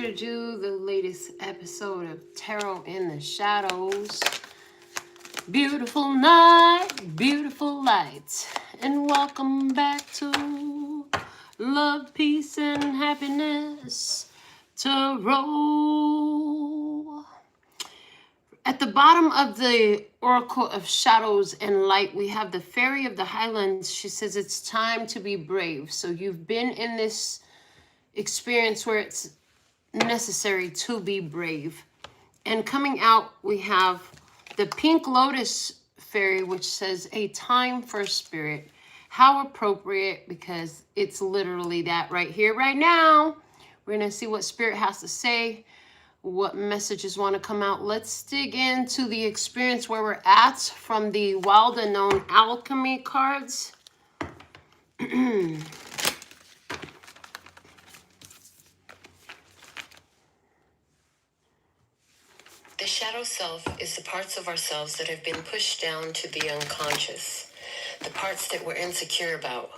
to do the latest episode of Tarot in the Shadows. Beautiful night, beautiful light, and welcome back to Love, Peace, and Happiness Tarot. At the bottom of the Oracle of Shadows and Light, we have the Fairy of the Highlands. She says it's time to be brave. So you've been in this experience where it's necessary to be brave. And coming out, we have the Pink Lotus Fairy, which says a time for spirit. How appropriate, because it's literally that right here, right now. We're going to see what spirit has to say, what messages want to come out. Let's dig into the experience where we're at from the Wild Unknown Alchemy cards. The shadow self is the parts of ourselves that have been pushed down to the unconscious, the parts that we're insecure about,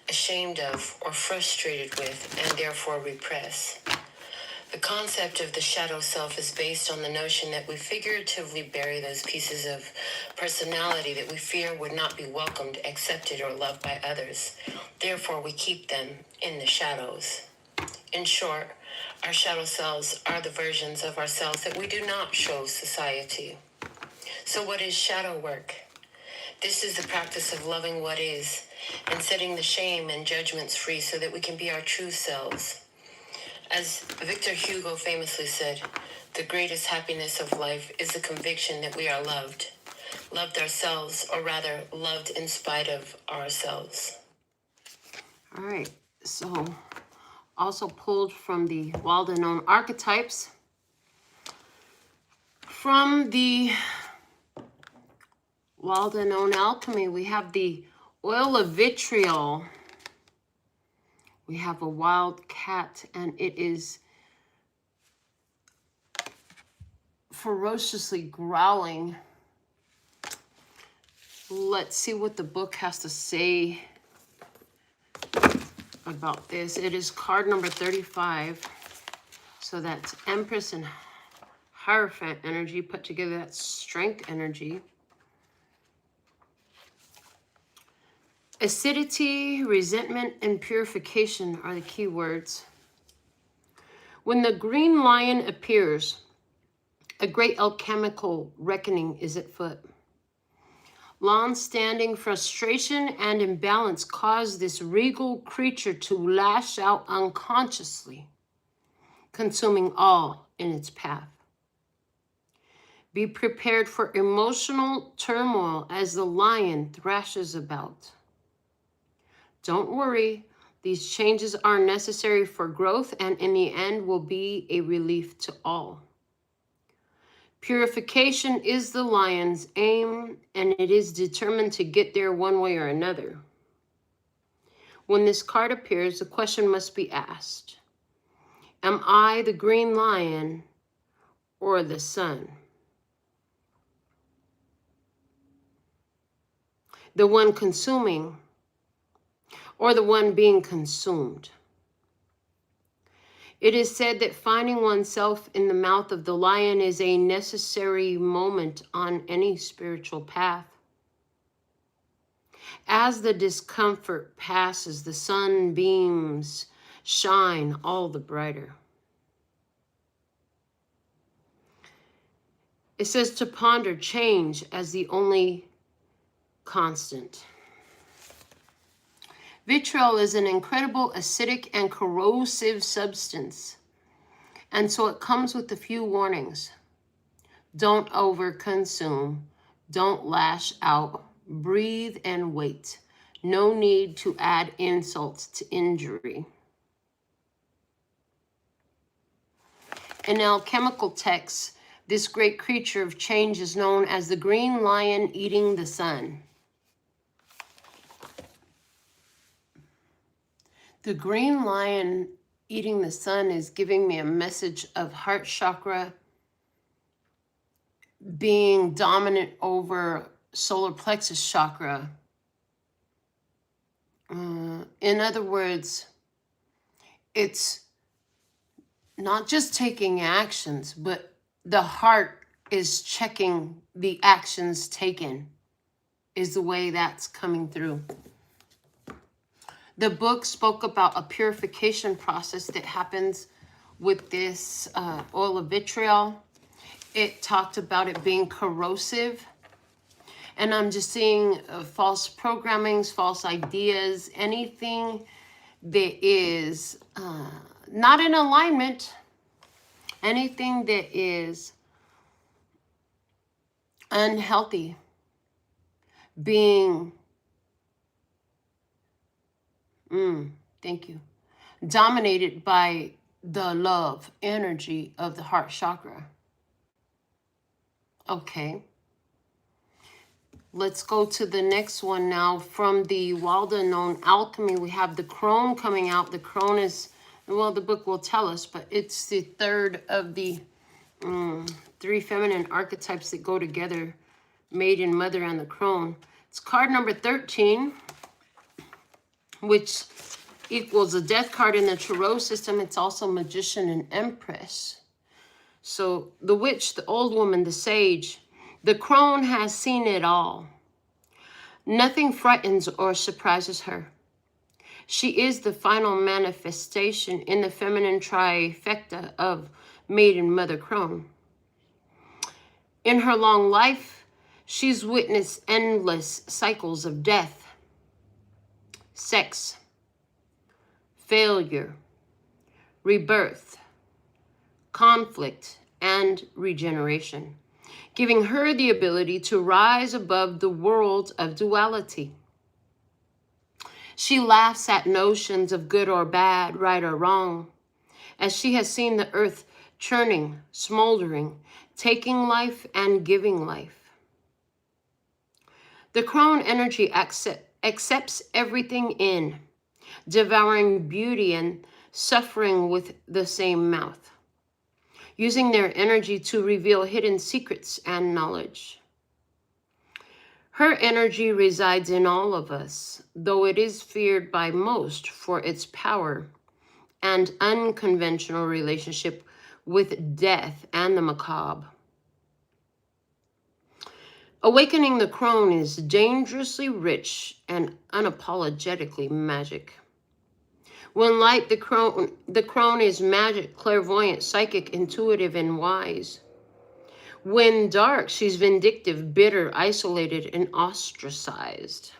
ashamed of, or frustrated with, and therefore repress. The concept of the shadow self is based on the notion that we figuratively bury those pieces of personality that we fear would not be welcomed, accepted, or loved by others. Therefore, we keep them in the shadows. In short, our shadow selves are the versions of ourselves that we do not show society. So what is shadow work? This is the practice of loving what is and setting the shame and judgments free so that we can be our true selves. As Victor Hugo famously said, the greatest happiness of life is the conviction that we are loved. Loved ourselves, or rather, loved in spite of ourselves. All right, so also pulled from the Wild Unknown Archetypes. From the Wild Unknown Alchemy, we have the Oil of Vitriol. We have a wild cat, and it is ferociously growling. Let's see what the book has to say about this. It is card number 35. So that's Empress and Hierophant energy put together. That's strength energy. Acidity, resentment, and purification are the key words. When the green lion appears, a great alchemical reckoning is at foot. Long-standing frustration and imbalance cause this regal creature to lash out unconsciously, consuming all in its path. Be prepared for emotional turmoil as the lion thrashes about. Don't worry, these changes are necessary for growth and in the end will be a relief to all. Purification is the lion's aim, and it is determined to get there one way or another. When this card appears, the question must be asked: am I the green lion or the sun? The one consuming or the one being consumed? It is said that finding oneself in the mouth of the lion is a necessary moment on any spiritual path. As the discomfort passes, the sunbeams shine all the brighter. It says to ponder change as the only constant. Vitriol is an incredible acidic and corrosive substance, and so it comes with a few warnings. Don't overconsume. Don't lash out. Breathe and wait. No need to add insult to injury. In alchemical texts, this great creature of change is known as the green lion eating the sun. The green lion eating the sun is giving me a message of heart chakra being dominant over solar plexus chakra. In other words, it's not just taking actions, but the heart is checking the actions taken, is the way that's coming through. The book spoke about a purification process that happens with this oil of vitriol. It talked about it being corrosive. And I'm just seeing false programmings, false ideas, anything that is not in alignment, anything that is unhealthy, being, thank you, dominated by the love energy of the heart chakra. Okay. Let's go to the next one now. From the well-known alchemy, we have the crone coming out. The crone is, well, the book will tell us, but it's the third of the 3 feminine archetypes that go together, maiden, mother, and the crone. It's card number 13, which equals a death card in the tarot system. It's also magician and empress. So the witch, the old woman, the sage, the crone has seen it all. Nothing frightens or surprises her. She is the final manifestation in the feminine trifecta of maiden, mother, crone. In her long life, she's witnessed endless cycles of death, sex, failure, rebirth, conflict, and regeneration, giving her the ability to rise above the world of duality. She laughs at notions of good or bad, right or wrong, as she has seen the earth churning, smoldering, taking life and giving life. The crone energy accepts everything in, devouring beauty and suffering with the same mouth, using their energy to reveal hidden secrets and knowledge. Her energy resides in all of us, though it is feared by most for its power and unconventional relationship with death and the macabre. Awakening the crone is dangerously rich and unapologetically magic. When light, the crone is magic, clairvoyant, psychic, intuitive, and wise. When dark, she's vindictive, bitter, isolated, and ostracized.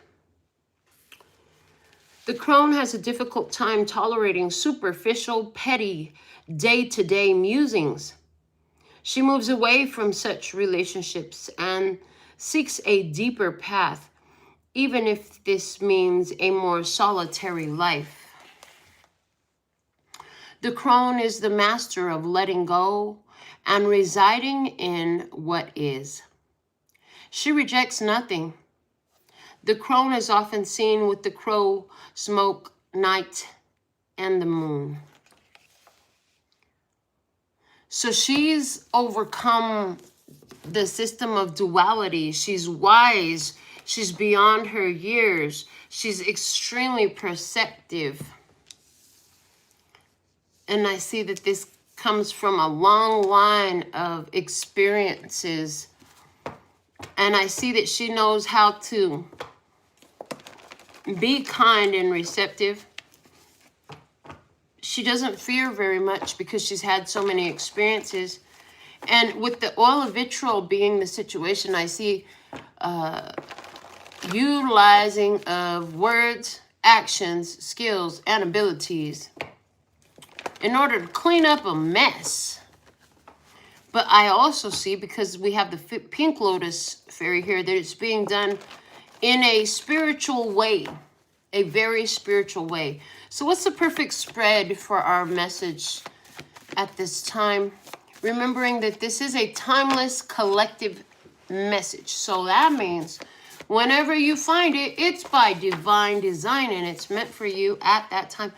The crone has a difficult time tolerating superficial, petty, day-to-day musings. She moves away from such relationships and seeks a deeper path, even if this means a more solitary life. The crone is the master of letting go and residing in what is. She rejects nothing. The crone is often seen with the crow, smoke, night, and the moon. So she's overcome the system of duality. She's wise. She's beyond her years. She's extremely perceptive. And I see that this comes from a long line of experiences. And I see that she knows how to be kind and receptive. She doesn't fear very much because she's had so many experiences. And with the oil of vitriol being the situation, I see utilizing of words, actions, skills, and abilities in order to clean up a mess. But I also see, because we have the pink lotus fairy here, that it's being done in a spiritual way, a very spiritual way. So what's the perfect spread for our message at this time? Remembering that this is a timeless collective message. So that means whenever you find it, it's by divine design and it's meant for you at that time.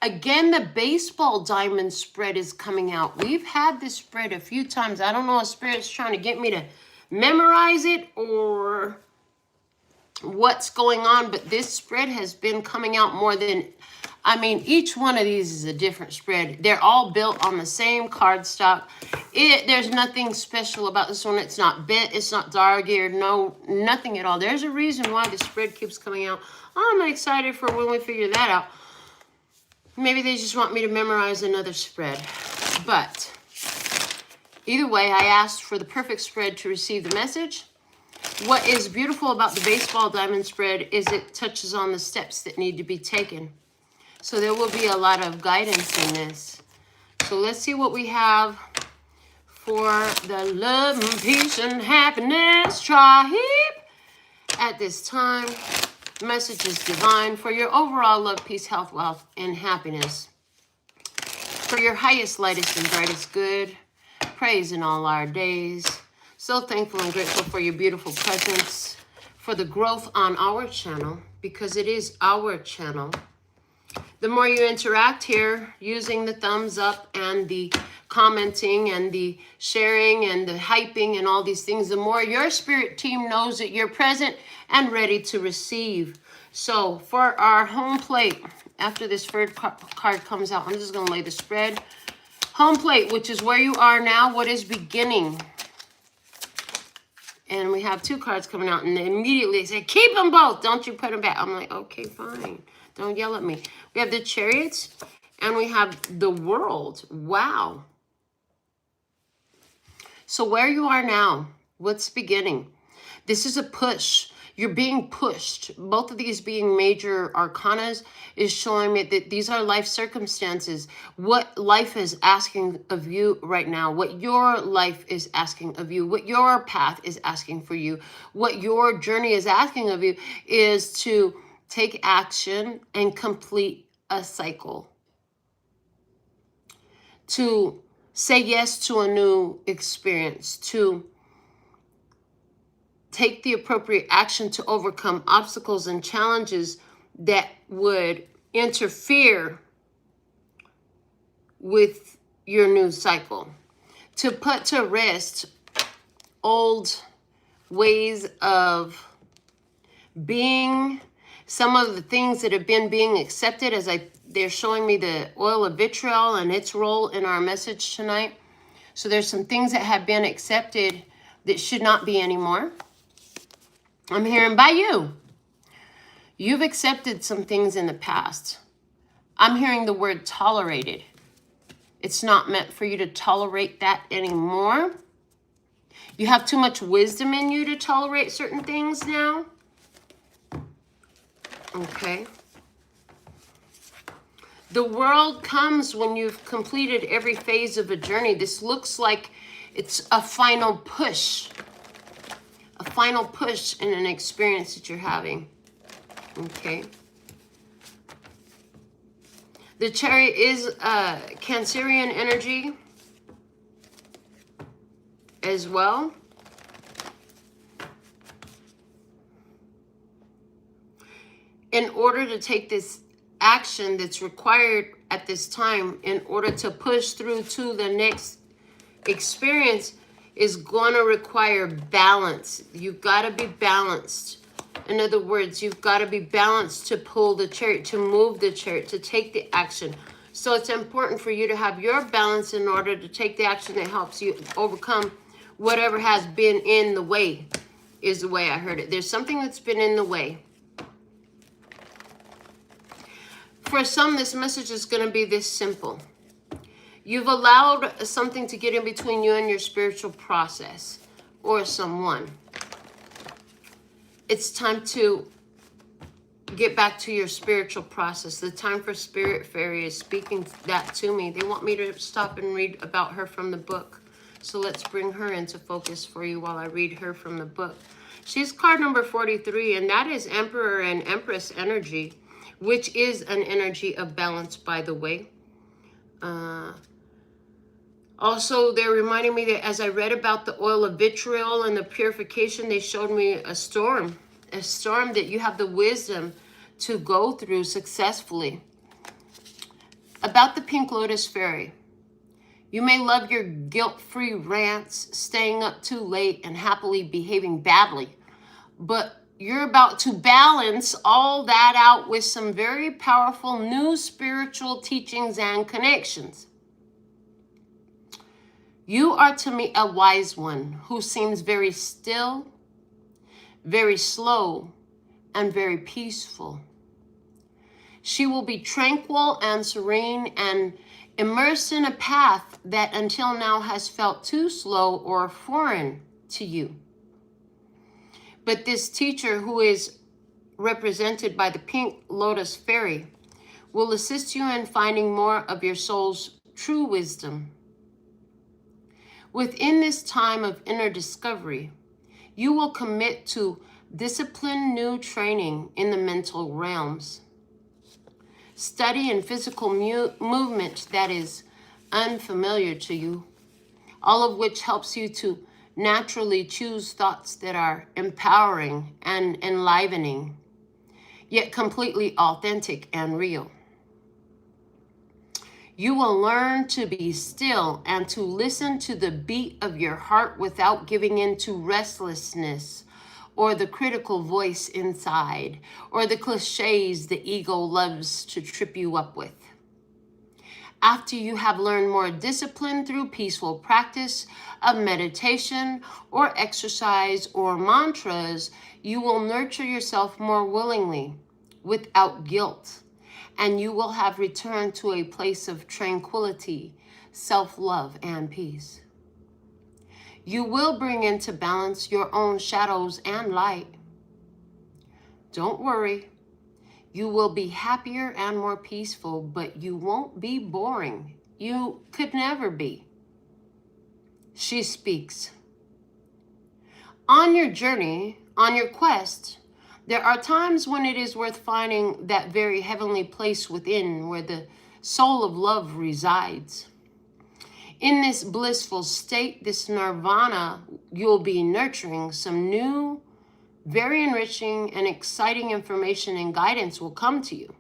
Again, the baseball diamond spread is coming out. We've had this spread a few times. I don't know if Spirit's trying to get me to memorize it or what's going on, but this spread has been coming out more than I mean, each one of these is a different spread. They're all built on the same cardstock. There's nothing special about this one. It's not bent. It's not dog-eared. No, nothing at all. There's a reason why the spread keeps coming out. I'm excited for when we figure that out. Maybe they just want me to memorize another spread. But either way, I asked for the perfect spread to receive the message. What is beautiful about the baseball diamond spread is it touches on the steps that need to be taken. So there will be a lot of guidance in this. So let's see what we have for the love and peace and happiness tribe at this time. The message is divine for your overall love, peace, health, wealth, and happiness. For your highest, lightest, and brightest good. Praise in all our days. So thankful and grateful for your beautiful presence. For the growth on our channel, because it is our channel. The more you interact here using the thumbs up and the commenting and the sharing and the hyping and all these things, the more your spirit team knows that you're present and ready to receive. So for our home plate, after this third card comes out, I'm just going to lay the spread. Home plate, which is where you are now, what is beginning? And we have two cards coming out, and immediately they say, keep them both. Don't you put them back. I'm like, okay, fine. Don't yell at me. We have the Chariots, and we have the World. Wow. So where you are now, what's beginning? This is a push. You're being pushed. Both of these being major arcanas is showing me that these are life circumstances. What life is asking of you right now, what your life is asking of you, what your path is asking for you, what your journey is asking of you is to take action and complete a cycle. To say yes to a new experience, to take the appropriate action to overcome obstacles and challenges that would interfere with your new cycle. To put to rest old ways of being, some of the things that have been being accepted, as they're showing me the oil of vitriol and its role in our message tonight. So there's some things that have been accepted that should not be anymore. I'm hearing by you. You've accepted some things in the past. I'm hearing the word tolerated. It's not meant for you to tolerate that anymore. You have too much wisdom in you to tolerate certain things now. Okay. The world comes when you've completed every phase of a journey. This looks like it's a final push. A final push in an experience that you're having. Okay. The Chariot is Cancerian energy as well. In order to take this action that's required at this time, in order to push through to the next experience, is going to require balance. You've got to be balanced. In other words, you've got to be balanced to pull the chariot, to move the chariot, to take the action. So it's important for you to have your balance in order to take the action that helps you overcome whatever has been in the way, is the way I heard it. There's something that's been in the way. For some, this message is going to be this simple. You've allowed something to get in between you and your spiritual process or someone. It's time to get back to your spiritual process. The time for Spirit Fairy is speaking that to me. They want me to stop and read about her from the book. So let's bring her into focus for you while I read her from the book. She's card number 43, and that is Emperor and Empress energy, which is an energy of balance, by the way. Also, they're reminding me that as I read about the oil of vitriol and the purification, they showed me a storm that you have the wisdom to go through successfully. About the Pink Lotus Fairy, you may love your guilt-free rants, staying up too late, and happily behaving badly. But you're about to balance all that out with some very powerful new spiritual teachings and connections. You are to meet a wise one who seems very still, very slow, and very peaceful. She will be tranquil and serene and immersed in a path that until now has felt too slow or foreign to you. But this teacher, who is represented by the pink lotus fairy, will assist you in finding more of your soul's true wisdom. Within this time of inner discovery, you will commit to disciplined new training in the mental realms. Study and physical movement that is unfamiliar to you, all of which helps you to naturally choose thoughts that are empowering and enlivening, yet completely authentic and real. You will learn to be still and to listen to the beat of your heart without giving in to restlessness or the critical voice inside or the cliches the ego loves to trip you up with. After you have learned more discipline through peaceful practice of meditation or exercise or mantras, you will nurture yourself more willingly, without guilt, and you will have returned to a place of tranquility, self-love, and peace. You will bring into balance your own shadows and light. Don't worry. You will be happier and more peaceful, but you won't be boring. You could never be. She speaks. On your journey, on your quest, there are times when it is worth finding that very heavenly place within where the soul of love resides. In this blissful state, this nirvana, you'll be nurturing some new, very enriching and exciting information and guidance will come to you.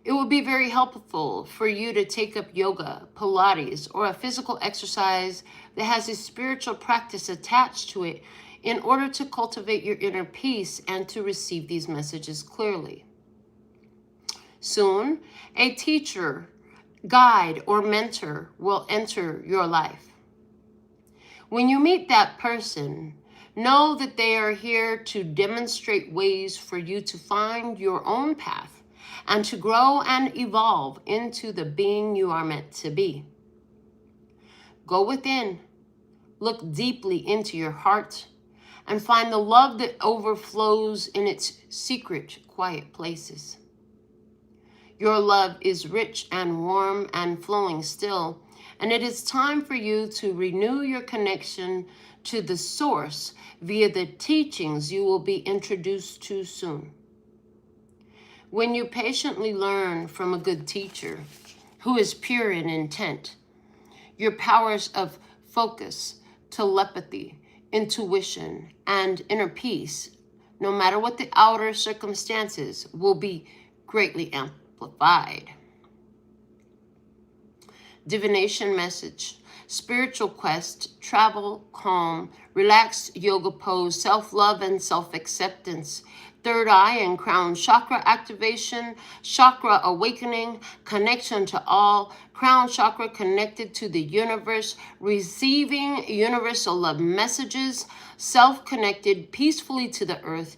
It will be very helpful for you to take up yoga, Pilates, or a physical exercise that has a spiritual practice attached to it in order to cultivate your inner peace and to receive these messages clearly. Soon, a teacher, guide, or mentor will enter your life. When you meet that person, know that they are here to demonstrate ways for you to find your own path and to grow and evolve into the being you are meant to be. Go within, look deeply into your heart, and find the love that overflows in its secret, quiet places. Your love is rich and warm and flowing still, and it is time for you to renew your connection to the source via the teachings you will be introduced to soon. When you patiently learn from a good teacher who is pure in intent, your powers of focus, telepathy, intuition, and inner peace, no matter what the outer circumstances, will be greatly amplified. Divination message, spiritual quest, travel, calm, relaxed yoga pose, self-love and self-acceptance, third eye and crown chakra activation, chakra awakening, connection to all, crown chakra connected to the universe, receiving universal love messages, self-connected peacefully to the earth,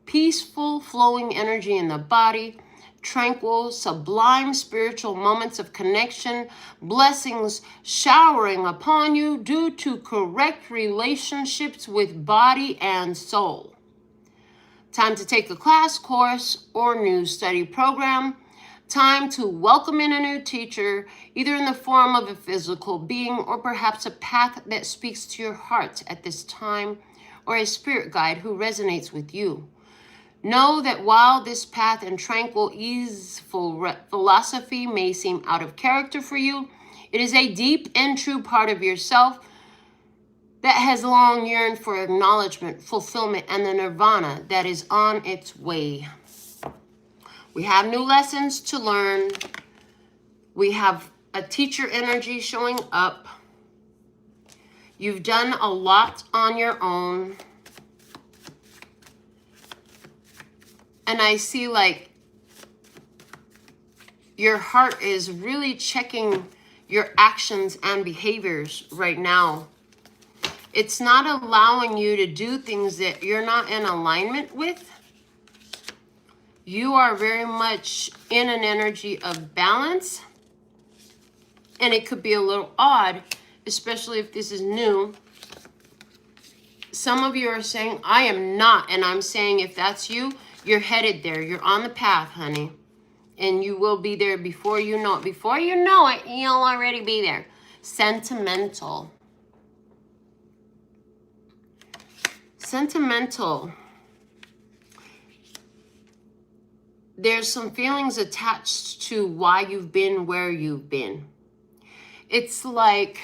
peaceful flowing energy in the body, tranquil, sublime spiritual moments of connection, blessings showering upon you due to correct relationships with body and soul. Time to take a class, course, or new study program. Time to welcome in a new teacher, either in the form of a physical being or perhaps a path that speaks to your heart at this time, or a spirit guide who resonates with you. Know that while this path and tranquil, easeful philosophy may seem out of character for you, it is a deep and true part of yourself that has long yearned for acknowledgement, fulfillment, and the nirvana that is on its way. We have new lessons to learn. We have a teacher energy showing up. You've done a lot on your own. And I see like your heart is really checking your actions and behaviors right now. It's not allowing you to do things that you're not in alignment with. You are very much in an energy of balance. And it could be a little odd, especially if this is new. Some of you are saying, I am not. And I'm saying, if that's you, you're headed there. You're on the path, honey. And you will be there before you know it. Before you know it, you'll already be there. Sentimental. Sentimental. There's some feelings attached to why you've been where you've been. It's like,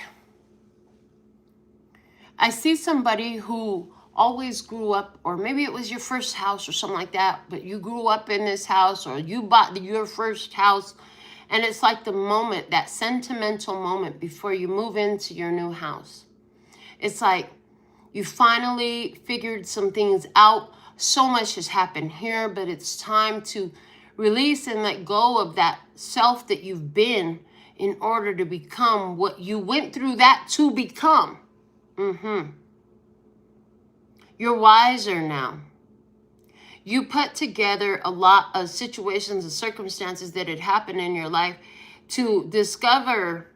I see somebody who always grew up, or maybe it was your first house or something like that, but you grew up in this house, or you bought your first house, and it's like the moment, that sentimental moment before you move into your new house. It's like you finally figured some things out. So much has happened here, but it's time to release and let go of that self that you've been in order to become what you went through that to become. You're wiser now. You put together a lot of situations and circumstances that had happened in your life to discover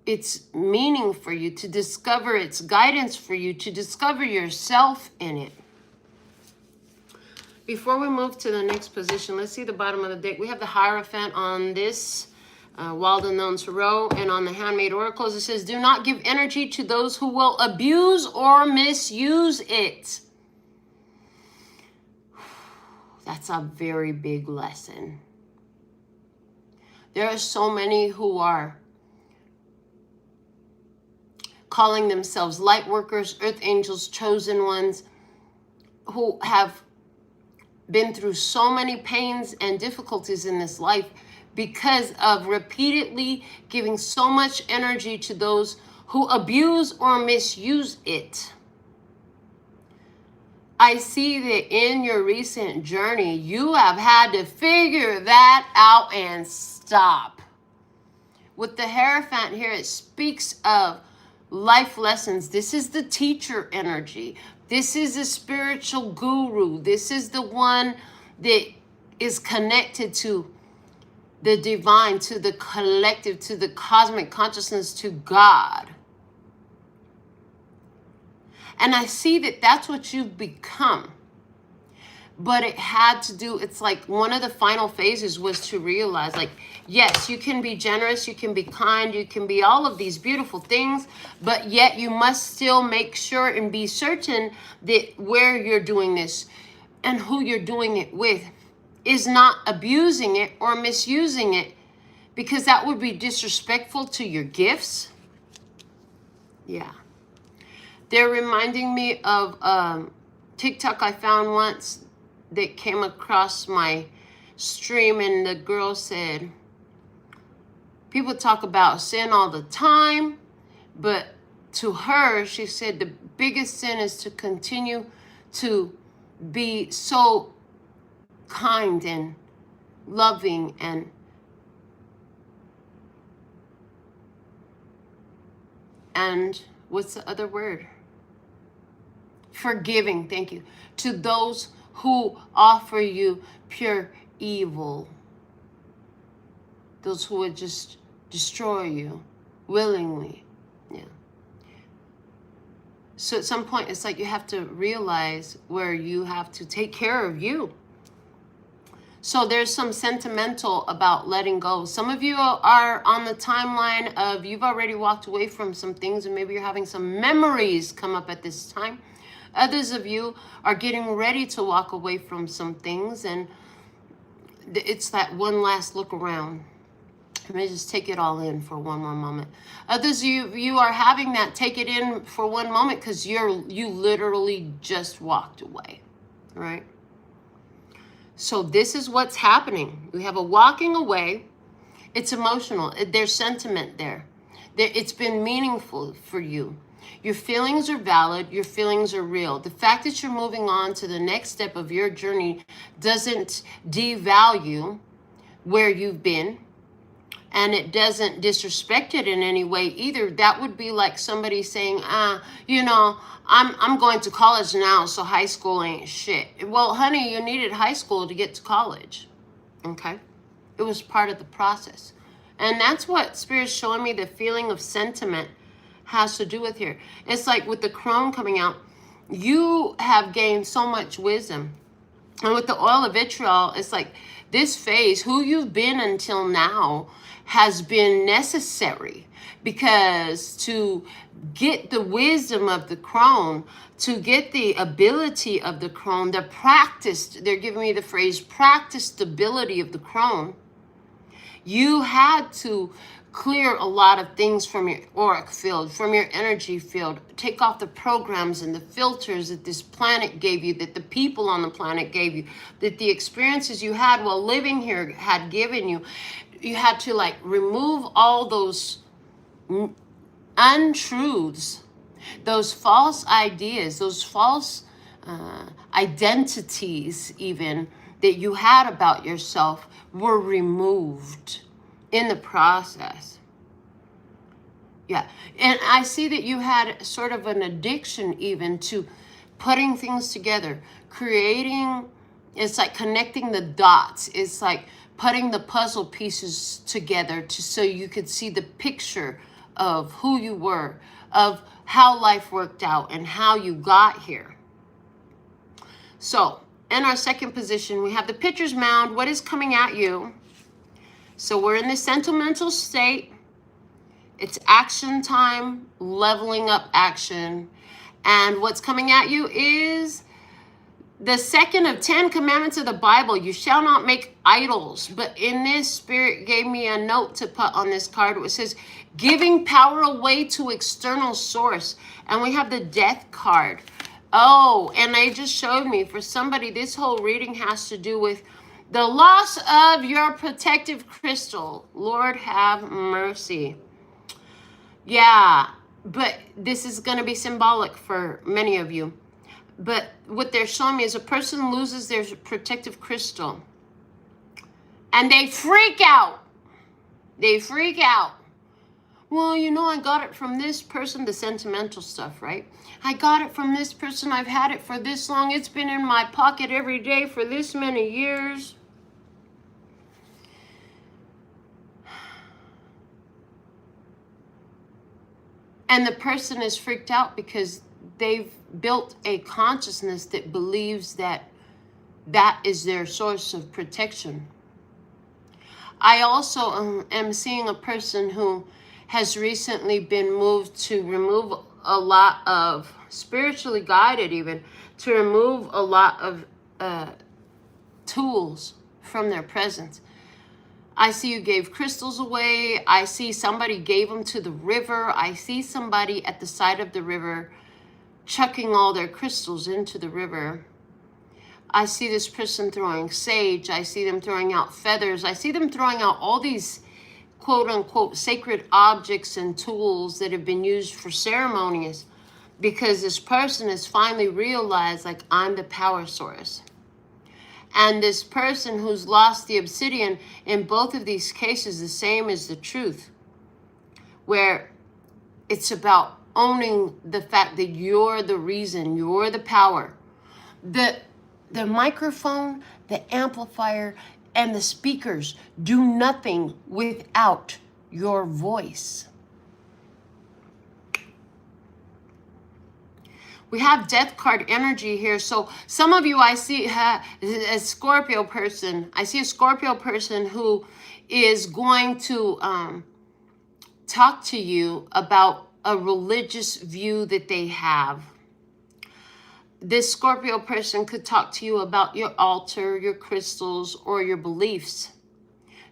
its meaning for you, to discover its guidance for you, to discover yourself in it. Before we move to the next position, let's see the bottom of the deck. We have the Hierophant on this well-known tarot, and on the Handmade Oracles, it says, do not give energy to those who will abuse or misuse it. That's a very big lesson. There are so many who are calling themselves light workers, earth angels, chosen ones, who have been through so many pains and difficulties in this life because of repeatedly giving so much energy to those who abuse or misuse it. I see that in your recent journey, you have had to figure that out and stop. With the Hierophant here, it speaks of life lessons. This is the teacher energy. This is a spiritual guru. This is the one that is connected to the divine, to the collective, to the cosmic consciousness, to God. And I see that that's what you've become. But it had to do, it's like one of the final phases was to realize, like, yes, you can be generous, you can be kind, you can be all of these beautiful things, but yet you must still make sure and be certain that where you're doing this and who you're doing it with is not abusing it or misusing it, because that would be disrespectful to your gifts. Yeah. They're reminding me of TikTok I found once that came across my stream, and the girl said, people talk about sin all the time, but to her, she said the biggest sin is to continue to be so kind and loving and what's the other word? Forgiving, thank you. To those who offer you pure evil. Those who would just destroy you willingly. Yeah. So at some point, it's like you have to realize where you have to take care of you. So there's some sentimental about letting go. Some of you are on the timeline of you've already walked away from some things, and maybe you're having some memories come up at this time. Others of you are getting ready to walk away from some things, and it's that one last look around. Let me just take it all in for one more moment. Others of you are having that take it in for one moment because you literally just walked away, right? So this is what's happening. We have a walking away. It's emotional. There's sentiment there. It's been meaningful for you. Your feelings are valid. Your feelings are real. The fact that you're moving on to the next step of your journey doesn't devalue where you've been, and it doesn't disrespect it in any way either. That would be like somebody saying, I'm going to college now, so high school ain't shit. Well, honey, you needed high school to get to college. Okay? It was part of the process. And that's what Spirit's showing me, the feeling of sentiment has to do with here. It's like with the crone coming out, you have gained so much wisdom. And with the oil of vitriol, it's like this phase, who you've been until now, has been necessary, because to get the wisdom of the crone, to get the ability of the crone, the practice, they're giving me the phrase, practice stability of the crone, you had to clear a lot of things from your auric field, from your energy field, take off the programs and the filters that this planet gave you, that the people on the planet gave you, that the experiences you had while living here had given you. You had to like remove all those untruths, those false ideas, those false identities even that you had about yourself were removed in the process. Yeah, and I see that you had sort of an addiction even to putting things together, creating, it's like connecting the dots. It's like putting the puzzle pieces together so you could see the picture of who you were, of how life worked out and how you got here. So in our second position, we have the pitcher's mound. What is coming at you? So we're in the sentimental state. It's action time, leveling up action. And what's coming at you is the second of 10 commandments of the Bible. You shall not make idols. But in this, Spirit gave me a note to put on this card which says, giving power away to external source. And we have the death card. Oh, and they just showed me, for somebody, this whole reading has to do with the loss of your protective crystal. Lord have mercy. Yeah, but this is going to be symbolic for many of you. But what they're showing me is a person loses their protective crystal and they freak out. They freak out. Well, I got it from this person, the sentimental stuff, right? I got it from this person. I've had it for this long. It's been in my pocket every day for this many years. And the person is freaked out because they've built a consciousness that believes that that is their source of protection. I also am seeing a person who has recently been moved to remove a lot of, spiritually guided even, to remove a lot of tools from their presence. I see you gave crystals away. I see somebody gave them to the river. I see somebody at the side of the river chucking all their crystals into the river. I see this person throwing sage. I see them throwing out feathers. I see them throwing out all these quote unquote sacred objects and tools that have been used for ceremonies, because this person has finally realized, like, I'm the power source. And this person who's lost the obsidian, in both of these cases, the same as the truth, where it's about owning the fact that you're the reason, you're the power. The microphone, the amplifier, and the speakers do nothing without your voice. We have death card energy here. So some of you, I see a Scorpio person. I see a Scorpio person who is going to talk to you about a religious view that they have. This Scorpio person could talk to you about your altar, your crystals, or your beliefs.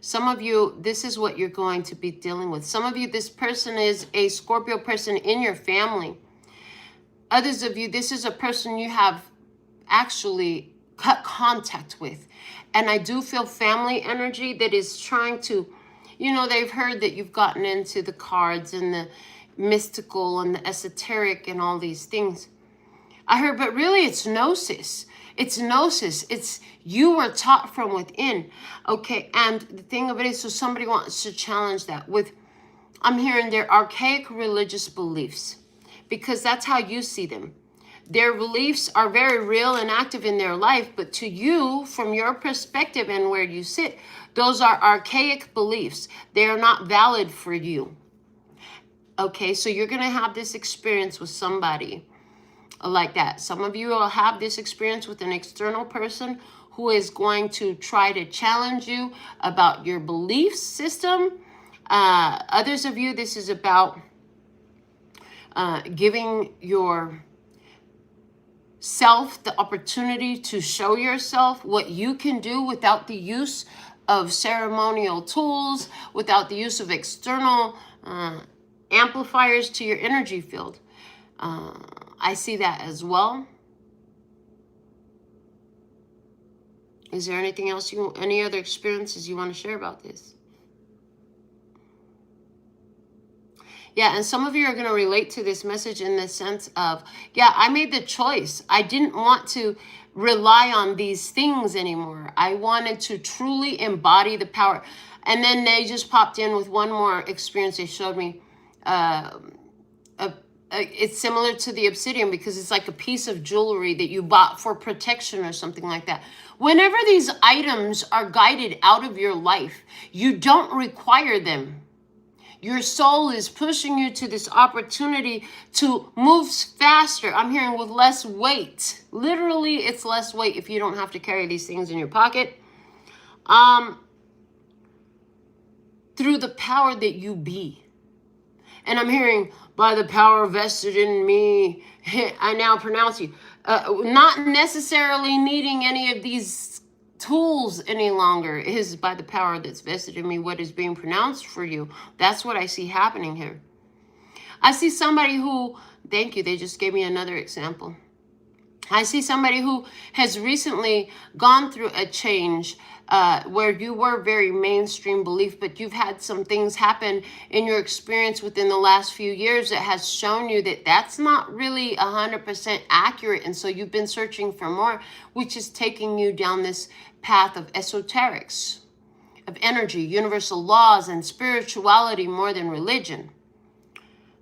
Some of you, this is what you're going to be dealing with. Some of you, this person is a Scorpio person in your family. Others of you, this is a person you have actually cut contact with. And I do feel family energy that is trying to, they've heard that you've gotten into the cards and mystical and the esoteric and all these things. I heard, but really it's gnosis. It's gnosis. It's you were taught from within. Okay, and the thing of it is, so somebody wants to challenge that with, I'm hearing their archaic religious beliefs, because that's how you see them. Their beliefs are very real and active in their life, but to you, from your perspective and where you sit, those are archaic beliefs. They are not valid for you. Okay, so you're going to have this experience with somebody like that. Some of you will have this experience with an external person who is going to try to challenge you about your belief system. Others of you, this is about giving your self the opportunity to show yourself what you can do without the use of ceremonial tools, without the use of external amplifiers to your energy field. I see that as well. Is there anything else any other experiences you want to share about this? Yeah, and some of you are going to relate to this message in the sense of, yeah, I made the choice. I didn't want to rely on these things anymore. I wanted to truly embody the power. And then they just popped in with one more experience they showed me. It's similar to the obsidian because it's like a piece of jewelry that you bought for protection or something like that. Whenever these items are guided out of your life, you don't require them. Your soul is pushing you to this opportunity to move faster. I'm hearing with less weight. Literally, it's less weight if you don't have to carry these things in your pocket. Through the power that you be. And I'm hearing, by the power vested in me, I now pronounce you. Not necessarily needing any of these tools any longer is by the power that's vested in me what is being pronounced for you. That's what I see happening here. I see somebody who, thank you, they just gave me another example. I see somebody who has recently gone through a change where you were very mainstream belief, but you've had some things happen in your experience within the last few years that has shown you that that's not really 100% accurate. And so you've been searching for more, which is taking you down this path of esoterics, of energy, universal laws, and spirituality more than religion.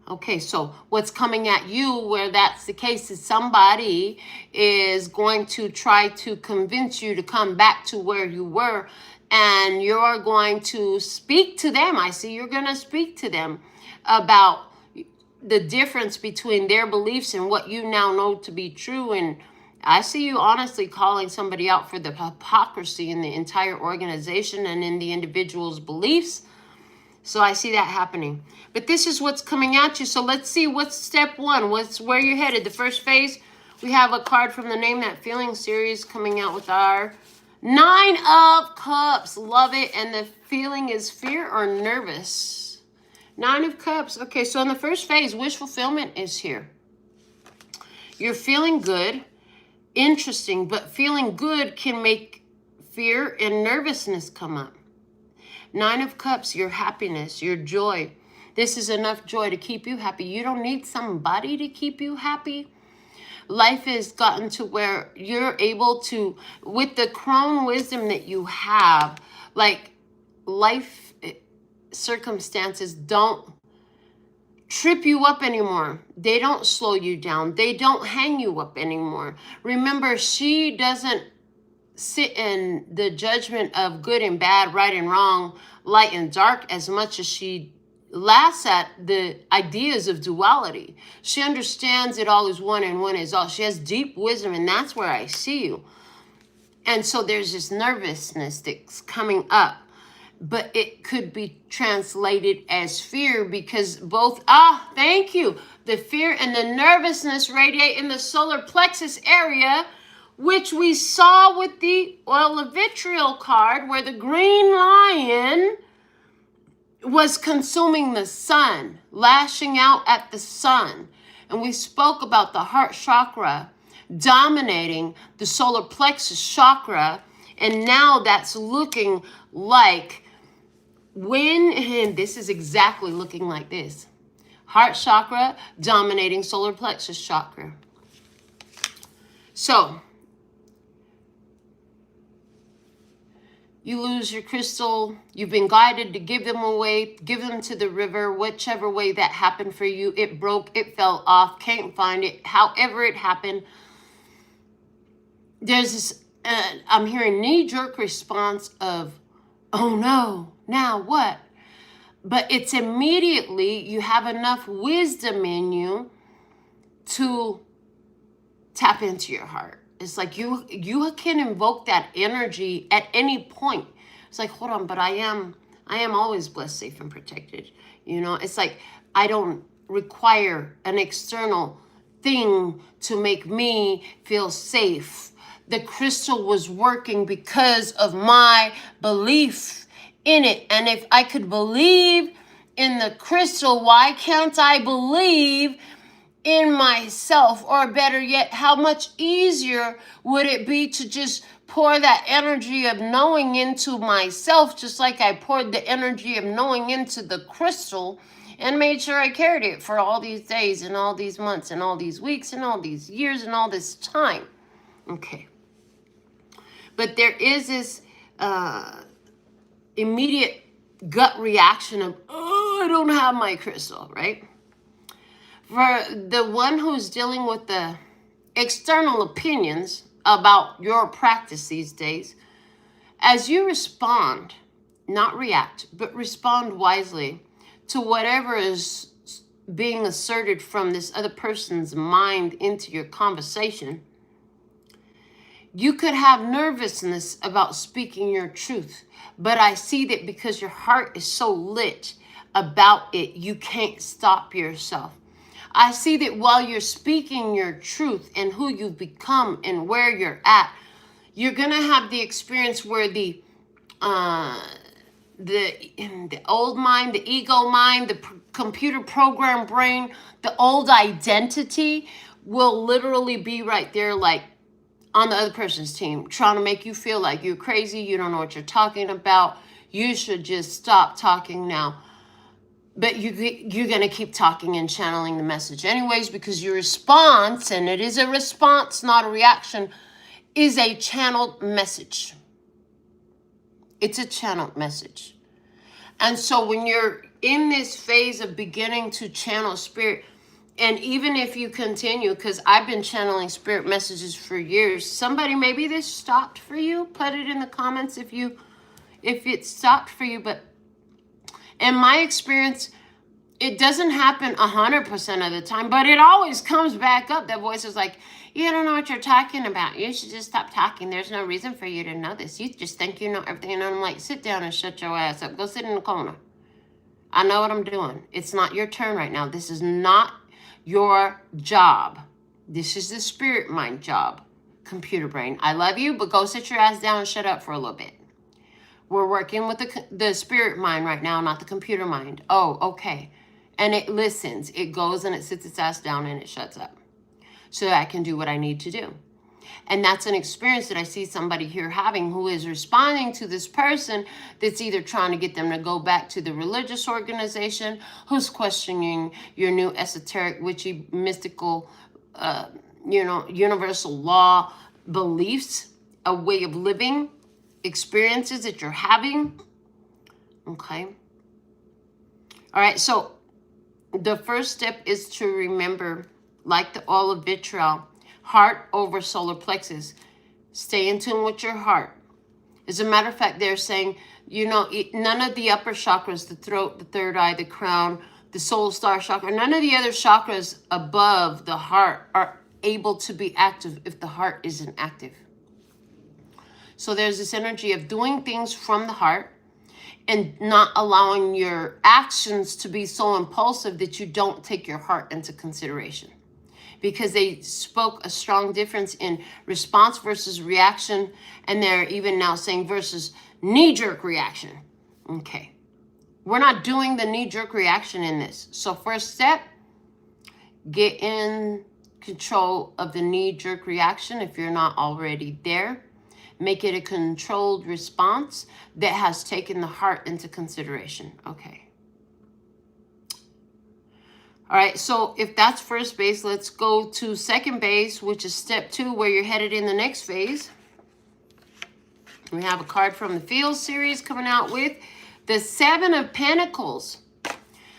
Okay, so what's coming at you where that's the case is somebody is going to try to convince you to come back to where you were, and you're going to speak to them. I see you're going to speak to them about the difference between their beliefs and what you now know to be true. And I see you honestly calling somebody out for the hypocrisy in the entire organization and in the individual's beliefs. So I see that happening. But this is what's coming at you. So let's see what's step one. What's where you're headed. The first phase, we have a card from the Name That Feeling series coming out with our 9 of Cups. Love it. And the feeling is fear or nervous. 9 of Cups. Okay, so in the first phase, wish fulfillment is here. You're feeling good. Interesting. But feeling good can make fear and nervousness come up. 9 of Cups, your happiness, your joy. This is enough joy to keep you happy. You don't need somebody to keep you happy. Life has gotten to where you're able to, with the crone wisdom that you have, like life circumstances don't trip you up anymore. They don't slow you down. They don't hang you up anymore. Remember, she doesn't sit in the judgment of good and bad, right and wrong, light and dark as much as she laughs at the ideas of duality. She understands it all is one and one is all. She has deep wisdom, and that's where I see you. And so there's this nervousness that's coming up, but it could be translated as fear because both, thank you. The fear and the nervousness radiate in the solar plexus area, which we saw with the oil of vitriol card, where the green lion was consuming the sun, lashing out at the sun. And we spoke about the heart chakra dominating the solar plexus chakra. And now that's looking like and this is exactly looking like this. Heart chakra dominating solar plexus chakra. So, you lose your crystal, you've been guided to give them away, give them to the river, whichever way that happened for you. It broke, it fell off, can't find it, however it happened. There's this, I'm hearing knee-jerk response of, oh no, now what? But it's immediately, you have enough wisdom in you to tap into your heart. It's like you can invoke that energy at any point. It's like, hold on, but I am always blessed, safe, and protected. You know, it's like I don't require an external thing to make me feel safe. The crystal was working because of my belief in it. And if I could believe in the crystal, why can't I believe in myself? Or better yet, how much easier would it be to just pour that energy of knowing into myself, just like I poured the energy of knowing into the crystal and made sure I carried it for all these days and all these months and all these weeks and all these years and all this time. Okay. But there is this immediate gut reaction of, oh, I don't have my crystal, right? For the one who's dealing with the external opinions about your practice these days, as you respond, not react, but respond wisely to whatever is being asserted from this other person's mind into your conversation, you could have nervousness about speaking your truth. But I see that because your heart is so lit about it, you can't stop yourself. I see that while you're speaking your truth and who you've become and where you're at, you're going to have the experience where the old mind, the ego mind, the computer program brain, the old identity will literally be right there, like on the other person's team, trying to make you feel like you're crazy, you don't know what you're talking about, you should just stop talking now. But you're going to keep talking and channeling the message anyways, because your response, and it is a response, not a reaction, is a channeled message. It's a channeled message. And so when you're in this phase of beginning to channel spirit, and even if you continue, because I've been channeling spirit messages for years, somebody, maybe this stopped for you, put it in the comments if it stopped for you. But in my experience, it doesn't happen 100% of the time, but it always comes back up. That voice is like, you don't know what you're talking about. You should just stop talking. There's no reason for you to know this. You just think you know everything. And I'm like, sit down and shut your ass up. Go sit in the corner. I know what I'm doing. It's not your turn right now. This is not your job. This is the spirit mind job. Computer brain, I love you, but go sit your ass down and shut up for a little bit. We're working with the spirit mind right now, not the computer mind. Oh, okay. And it listens. It goes and it sits its ass down and it shuts up so that I can do what I need to do. And that's an experience that I see somebody here having, who is responding to this person that's either trying to get them to go back to the religious organization, who's questioning your new esoteric, witchy, mystical, universal law beliefs, a way of living, experiences that you're having. Okay. All right. So the first step is to remember, like the oil of vitriol, heart over solar plexus. Stay in tune with your heart. As a matter of fact, they're saying, none of the upper chakras, the throat, the third eye, the crown, the soul star chakra, none of the other chakras above the heart are able to be active if the heart isn't active. So there's this energy of doing things from the heart and not allowing your actions to be so impulsive that you don't take your heart into consideration. Because they spoke a strong difference in response versus reaction, and they're even now saying versus knee-jerk reaction. Okay. We're not doing the knee-jerk reaction in this. So first step, get in control of the knee-jerk reaction if you're not already there. Make it a controlled response that has taken the heart into consideration. Okay. All right, so if that's first base, let's go to second base, which is step 2, where you're headed in the next phase. We have a card from the Field series coming out with the 7 of Pentacles.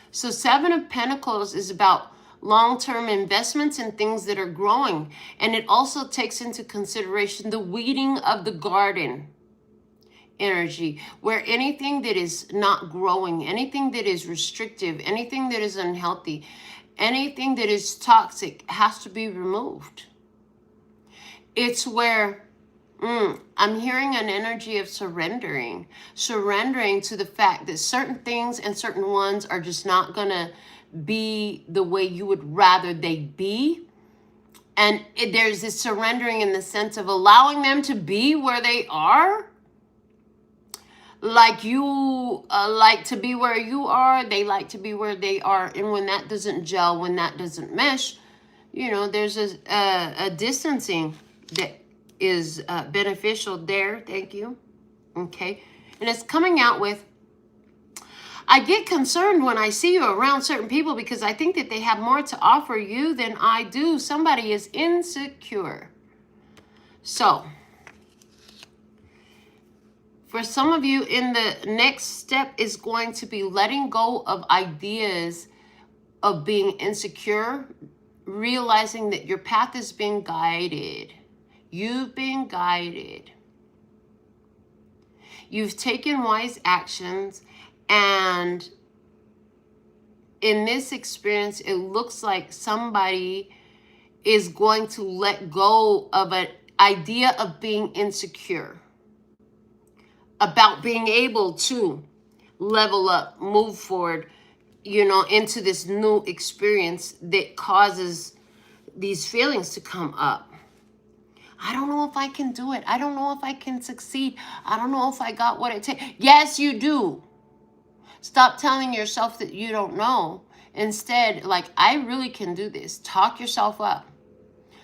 So 7 of Pentacles is about long-term investments in things that are growing. And it also takes into consideration the weeding of the garden energy, where anything that is not growing, anything that is restrictive, anything that is unhealthy, anything that is toxic has to be removed. It's where I'm hearing an energy of surrendering to the fact that certain things and certain ones are just not going to be the way you would rather they be. And there's this surrendering in the sense of allowing them to be where they are. Like you like to be where you are, they like to be where they are. And when that doesn't gel, when that doesn't mesh, you know, there's a distancing that is beneficial there. Thank you. Okay. And it's coming out with, I get concerned when I see you around certain people because I think that they have more to offer you than I do. Somebody is insecure. So for some of you, in the next step is going to be letting go of ideas of being insecure, realizing that your path is being guided. You've been guided. You've taken wise actions, and in this experience, it looks like somebody is going to let go of an idea of being insecure, about being able to level up, move forward, you know, into this new experience that causes these feelings to come up. I don't know if I can do it. I don't know if I can succeed. I don't know if I got what it takes. Yes, you do. Stop telling yourself that you don't know. Instead, like, I really can do this. Talk yourself up.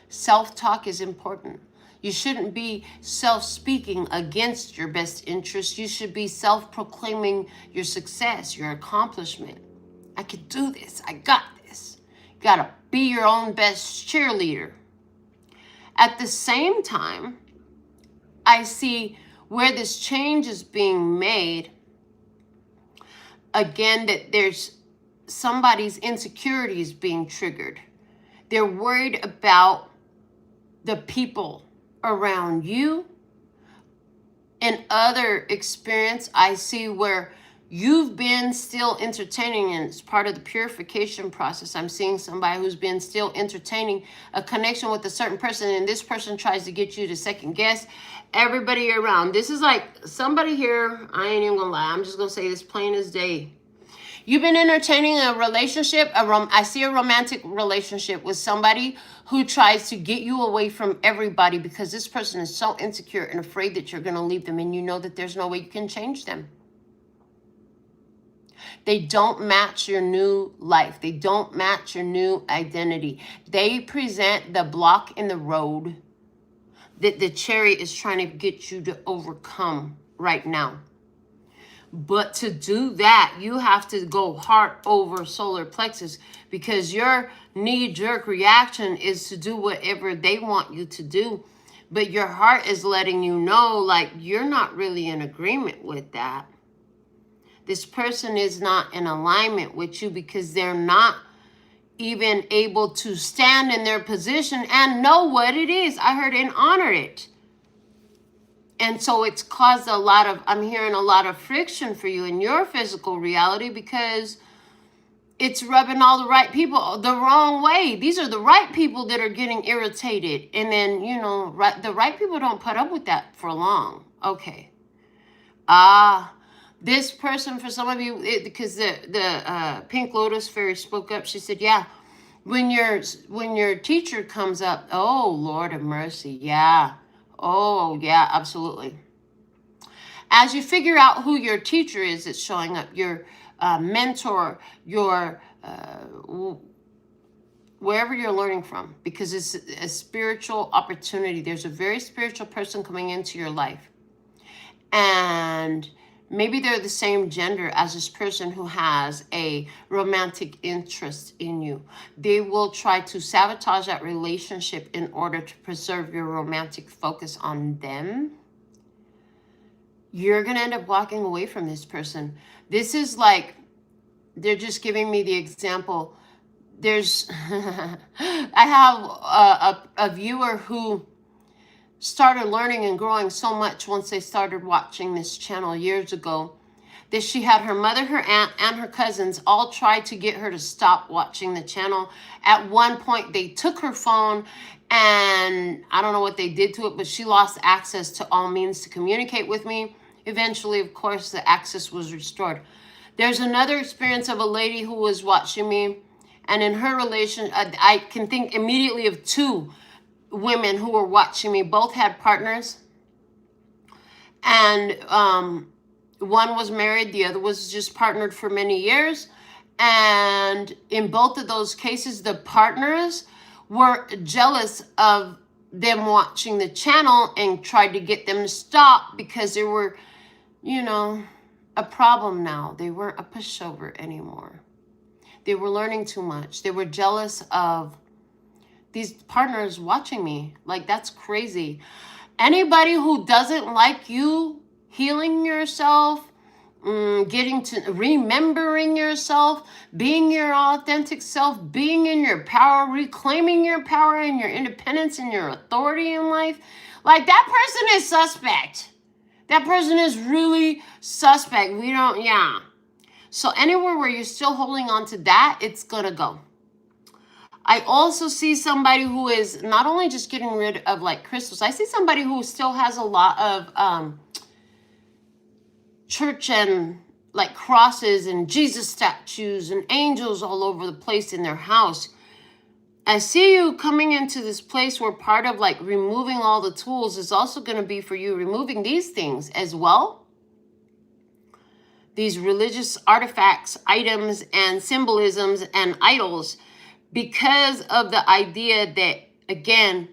Self-talk is important. You shouldn't be self-speaking against your best interest. You should be self-proclaiming your success, your accomplishment. I could do this. I got this. You got to be your own best cheerleader. At the same time, I see where this change is being made. Again, that there's somebody's insecurities being triggered. They're worried about the people around you. In other experience, I see where you've been still entertaining, and it's part of the purification process. I'm seeing somebody who's been still entertaining a connection with a certain person, and this person tries to get you to second guess everybody around. This is like somebody here, I ain't even gonna lie, I'm just gonna say this plain as day. You've been entertaining a relationship. I see a romantic relationship with somebody who tries to get you away from everybody because this person is so insecure and afraid that you're going to leave them, and you know that there's no way you can change them. They don't match your new life. They don't match your new identity. They present the block in the road that the chariot is trying to get you to overcome right now. But to do that, you have to go heart over solar plexus, because your knee-jerk reaction is to do whatever they want you to do. But your heart is letting you know, like, you're not really in agreement with that. This person is not in alignment with you because they're not even able to stand in their position and know what it is. I heard, and honor it. And so it's caused a lot of, I'm hearing a lot of friction for you in your physical reality, because it's rubbing all the right people the wrong way. These are the right people that are getting irritated. And then, you know, the right people don't put up with that for long. Okay. This person, for some of you, because the Pink Lotus Fairy spoke up, she said, yeah, when your teacher comes up, oh, Lord of mercy, yeah. Oh, yeah, absolutely. As you figure out who your teacher is that's showing up, your mentor, your wherever you're learning from, because it's a spiritual opportunity. There's a very spiritual person coming into your life. And maybe they're the same gender as this person who has a romantic interest in you. They will try to sabotage that relationship in order to preserve your romantic focus on them. You're going to end up walking away from this person. This is like, they're just giving me the example. There's, I have a viewer who started learning and growing so much once they started watching this channel years ago, that she had her mother, her aunt, and her cousins all try to get her to stop watching the channel. At one point, they took her phone, and I don't know what they did to it, but she lost access to all means to communicate with me. Eventually, of course, the access was restored. There's another experience of a lady who was watching me, and in her relation, I can think immediately of two women who were watching me. Both had partners, and one was married, the other was just partnered for many years. And in both of those cases, the partners were jealous of them watching the channel and tried to get them to stop because they were, you know, a problem now. They weren't a pushover anymore. They were learning too much. They were jealous of these partners watching me. Like, that's crazy. Anybody who doesn't like you healing yourself, getting to remembering yourself, being your authentic self, being in your power, reclaiming your power and your independence and your authority in life, like, that person is suspect. That person is really suspect. So anywhere where you're still holding on to that, it's gonna go. I also see somebody who is not only just getting rid of like crystals. I see somebody who still has a lot of church and like crosses and Jesus statues and angels all over the place in their house. I see you coming into this place where part of like removing all the tools is also going to be for you removing these things as well. These religious artifacts, items, and symbolisms and idols, because of the idea that, again,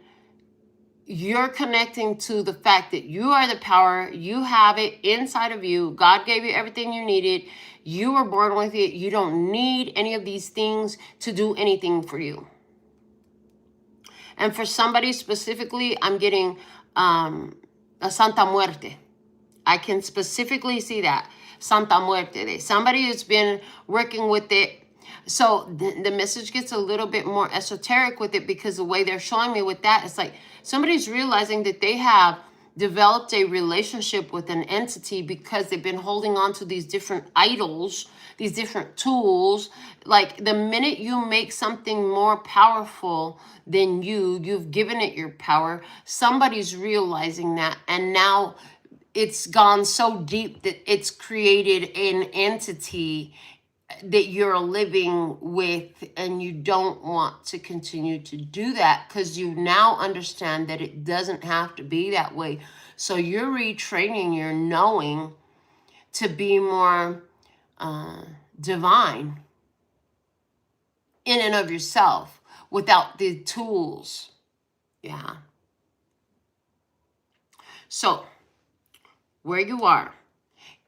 you're connecting to the fact that you are the power, you have it inside of you. God gave you everything you needed. You were born with it. You don't need any of these things to do anything for you. And for somebody specifically, I'm getting a Santa Muerte. I can specifically see that. Santa Muerte. Somebody who's been working with it. So the message gets a little bit more esoteric with it, because the way they're showing me with that, it's like somebody's realizing that they have developed a relationship with an entity because they've been holding on to these different idols, these different tools. Like, the minute you make something more powerful than you've given it your power, somebody's realizing that, and now it's gone so deep that it's created an entity that you're living with, and you don't want to continue to do that because you now understand that it doesn't have to be that way. So you're retraining your knowing to be more divine in and of yourself without the tools. Yeah. So where you are,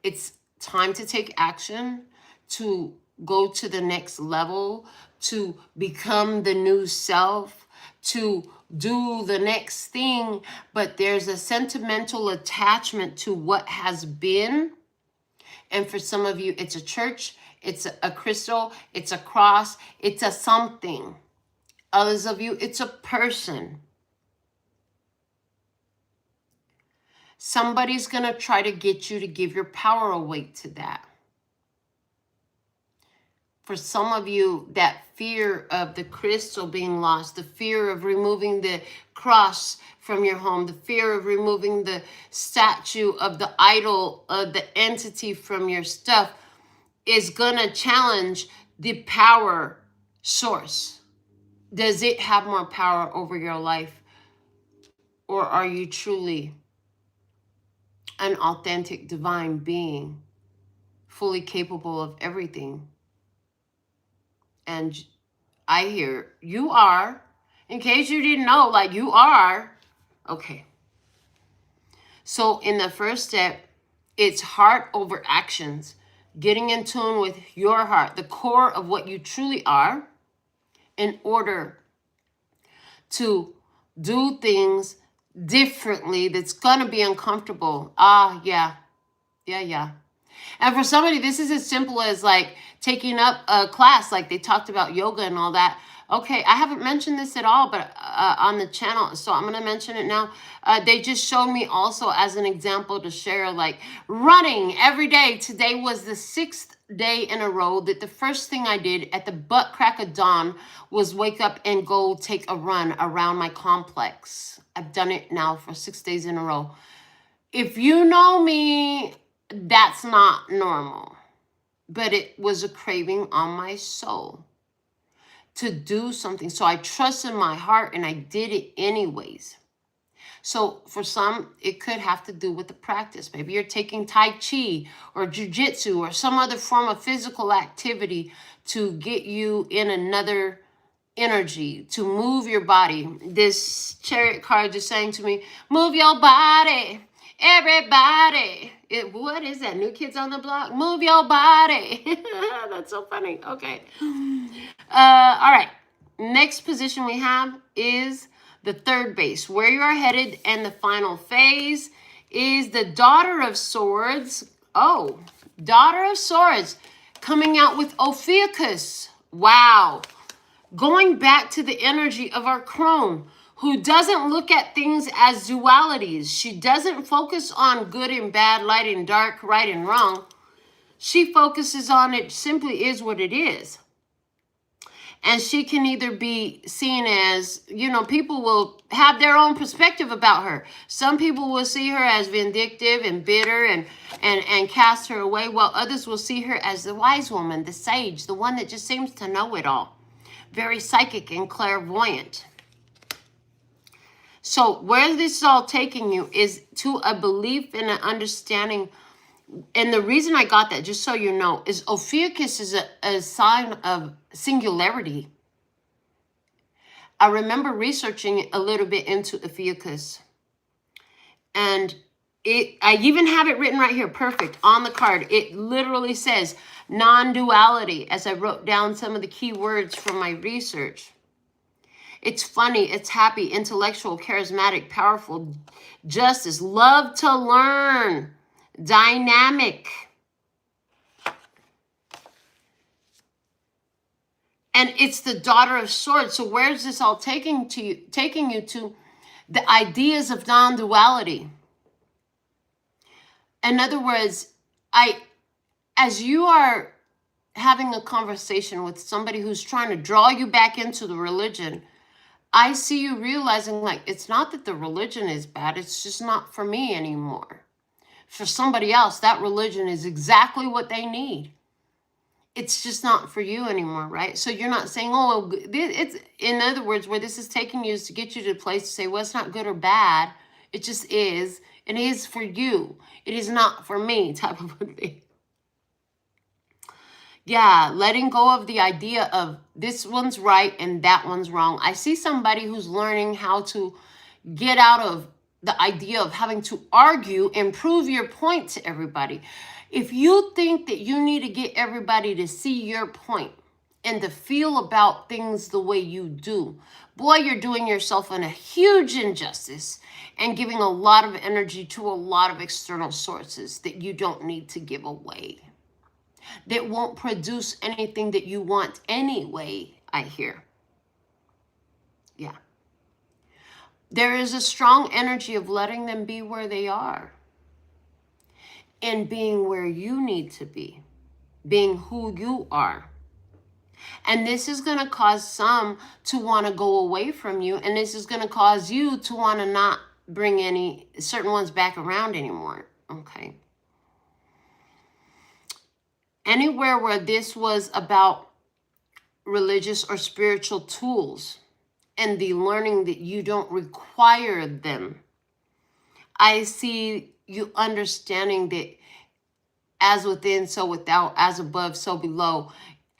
it's time to take action, to go to the next level, to become the new self, to do the next thing. But there's a sentimental attachment to what has been. And for some of you, it's a church, it's a crystal, it's a cross, it's a something. Others of you, it's a person. Somebody's going to try to get you to give your power away to that. For some of you, that fear of the crystal being lost, the fear of removing the cross from your home, the fear of removing the statue of the idol of the entity from your stuff, is going to challenge the power source. Does it have more power over your life? Or are you truly an authentic divine being, fully capable of everything? And I hear you are, in case you didn't know, like, you are. Okay. So in the first step It's heart over actions. Getting in tune with your heart, the core of what you truly are, in order to do things differently that's gonna be uncomfortable. Yeah. And for somebody, this is as simple as like taking up a class, like they talked about yoga and all that. Okay, I haven't mentioned this at all, but on the channel, so I'm going to mention it now. They just showed me also as an example to share, like running every day. Today was the 6th day in a row that the first thing I did at the butt crack of dawn was wake up and go take a run around my complex. I've done it now for 6 days in a row. If you know me, that's not normal, but it was a craving on my soul to do something. So I trusted my heart and I did it anyways. So for some, it could have to do with the practice. Maybe you're taking Tai Chi or Jiu-Jitsu or some other form of physical activity to get you in another energy, to move your body. This Chariot card just saying to me, move your body. Everybody. What is that? New Kids on the Block? Move your body. That's so funny. Okay. All right. Next position we have is the third base. Where you are headed and the final phase is the Daughter of Swords. Oh, Daughter of Swords coming out with Ophiuchus. Wow. Going back to the energy of our crone, who doesn't look at things as dualities. She doesn't focus on good and bad, light and dark, right and wrong. She focuses on it simply is what it is. And she can either be seen as, you know, people will have their own perspective about her. Some people will see her as vindictive and bitter and cast her away, while others will see her as the wise woman, the sage, the one that just seems to know it all. Very psychic and clairvoyant. So where this is all taking you is to a belief and an understanding. And the reason I got that, just so you know, is Ophiuchus is a sign of singularity. I remember researching a little bit into Ophiuchus. And I even have it written right here, perfect, on the card. It literally says non-duality, as I wrote down some of the key words from my research. It's funny, it's happy, intellectual, charismatic, powerful, justice, love to learn, dynamic. And it's the Daughter of Swords. So where's this all taking you to? The ideas of non-duality. In other words, as you are having a conversation with somebody who's trying to draw you back into the religion, I see you realizing, like, it's not that the religion is bad, it's just not for me anymore. For somebody else, that religion is exactly what they need. It's just not for you anymore, right? So you're not saying, oh, it's, in other words, where this is taking you is to get you to a place to say, well, it's not good or bad. It just is. It is for you. It is not for me, type of a thing. Yeah, letting go of the idea of this one's right and that one's wrong. I see somebody who's learning how to get out of the idea of having to argue and prove your point to everybody. If you think that you need to get everybody to see your point and to feel about things the way you do, boy, you're doing yourself a huge injustice and giving a lot of energy to a lot of external sources that you don't need to give away, that won't produce anything that you want anyway, I hear. Yeah. There is a strong energy of letting them be where they are and being where you need to be, being who you are. And this is going to cause some to want to go away from you, and this is going to cause you to want to not bring any certain ones back around anymore, okay? Anywhere where this was about religious or spiritual tools and the learning that you don't require them, I see you understanding that as within, so without, as above, so below.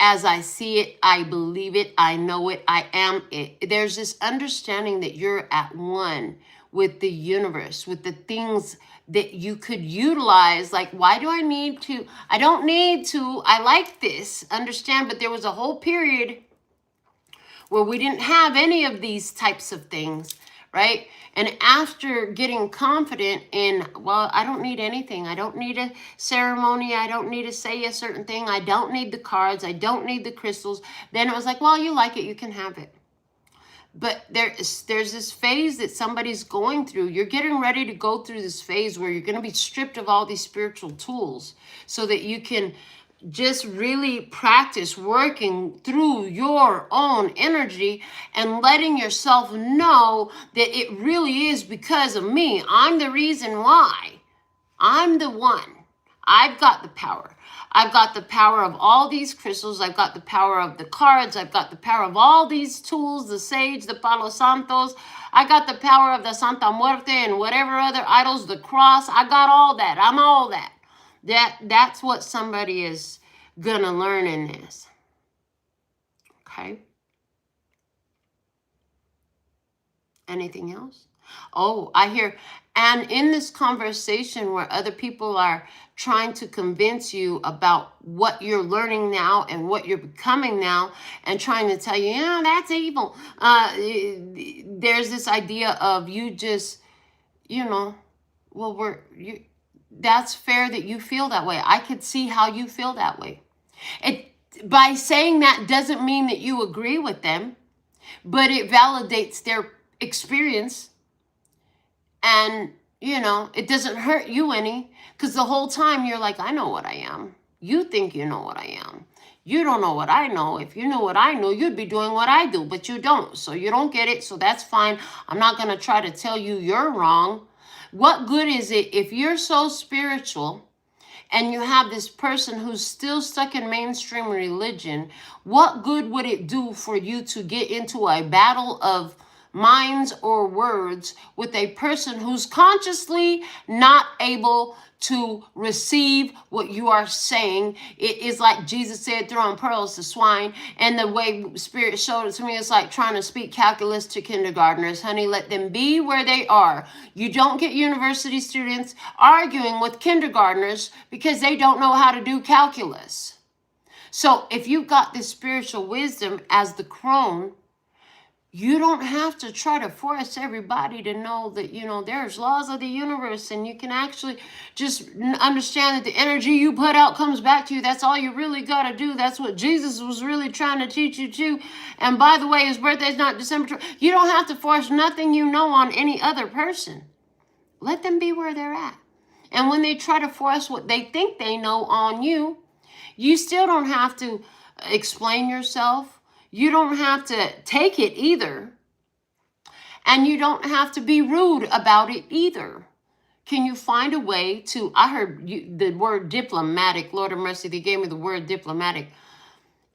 as I see it, I believe it, I know it, I am it. There's this understanding that you're at one with the universe, with the things that you could utilize. Like, why do I need to? I don't need to. I like this. Understand? But there was a whole period where we didn't have any of these types of things, right? And after getting confident in, well, I don't need anything. I don't need a ceremony. I don't need to say a certain thing. I don't need the cards. I don't need the crystals. Then it was like, well, you like it, you can have it. But there's this phase that somebody's going through. You're getting ready to go through this phase where you're going to be stripped of all these spiritual tools so that you can just really practice working through your own energy and letting yourself know that it really is because of me. I'm the reason why. I'm the one. I've got the power. I've got the power of all these crystals. I've got the power of the cards. I've got the power of all these tools, the sage, the palo santos. I got the power of the Santa Muerte and whatever other idols, the cross. I got all that. I'm all that. That's what somebody is going to learn in this. Okay. Anything else? Oh, I hear, and in this conversation where other people are trying to convince you about what you're learning now and what you're becoming now and trying to tell you, yeah, that's evil. There's this idea of you just, well, that's fair that you feel that way. I could see how you feel that way. By saying that doesn't mean that you agree with them, but it validates their experience. And, it doesn't hurt you any, because the whole time you're like, I know what I am. You think you know what I am. You don't know what I know. If you knew what I know, you'd be doing what I do, but you don't. So you don't get it. So that's fine. I'm not going to try to tell you you're wrong. What good is it if you're so spiritual and you have this person who's still stuck in mainstream religion? What good would it do for you to get into a battle of minds or words with a person who's consciously not able to receive what you are saying? It is like Jesus said, throwing pearls to swine. And the way Spirit showed it to me, it's like trying to speak calculus to kindergartners. Honey, let them be where they are. You don't get university students arguing with kindergartners because they don't know how to do calculus. So if you've got this spiritual wisdom as the crone, you don't have to try to force everybody to know that, there's laws of the universe, and you can actually just understand that the energy you put out comes back to you. That's all you really got to do. That's what Jesus was really trying to teach you too. And by the way, his birthday's not December 12th. You don't have to force nothing on any other person. Let them be where they're at. And when they try to force what they think they know on you, you still don't have to explain yourself. You don't have to take it either. And you don't have to be rude about it either. Can you find a way to, I heard the word diplomatic, Lord of mercy, they gave me the word diplomatic.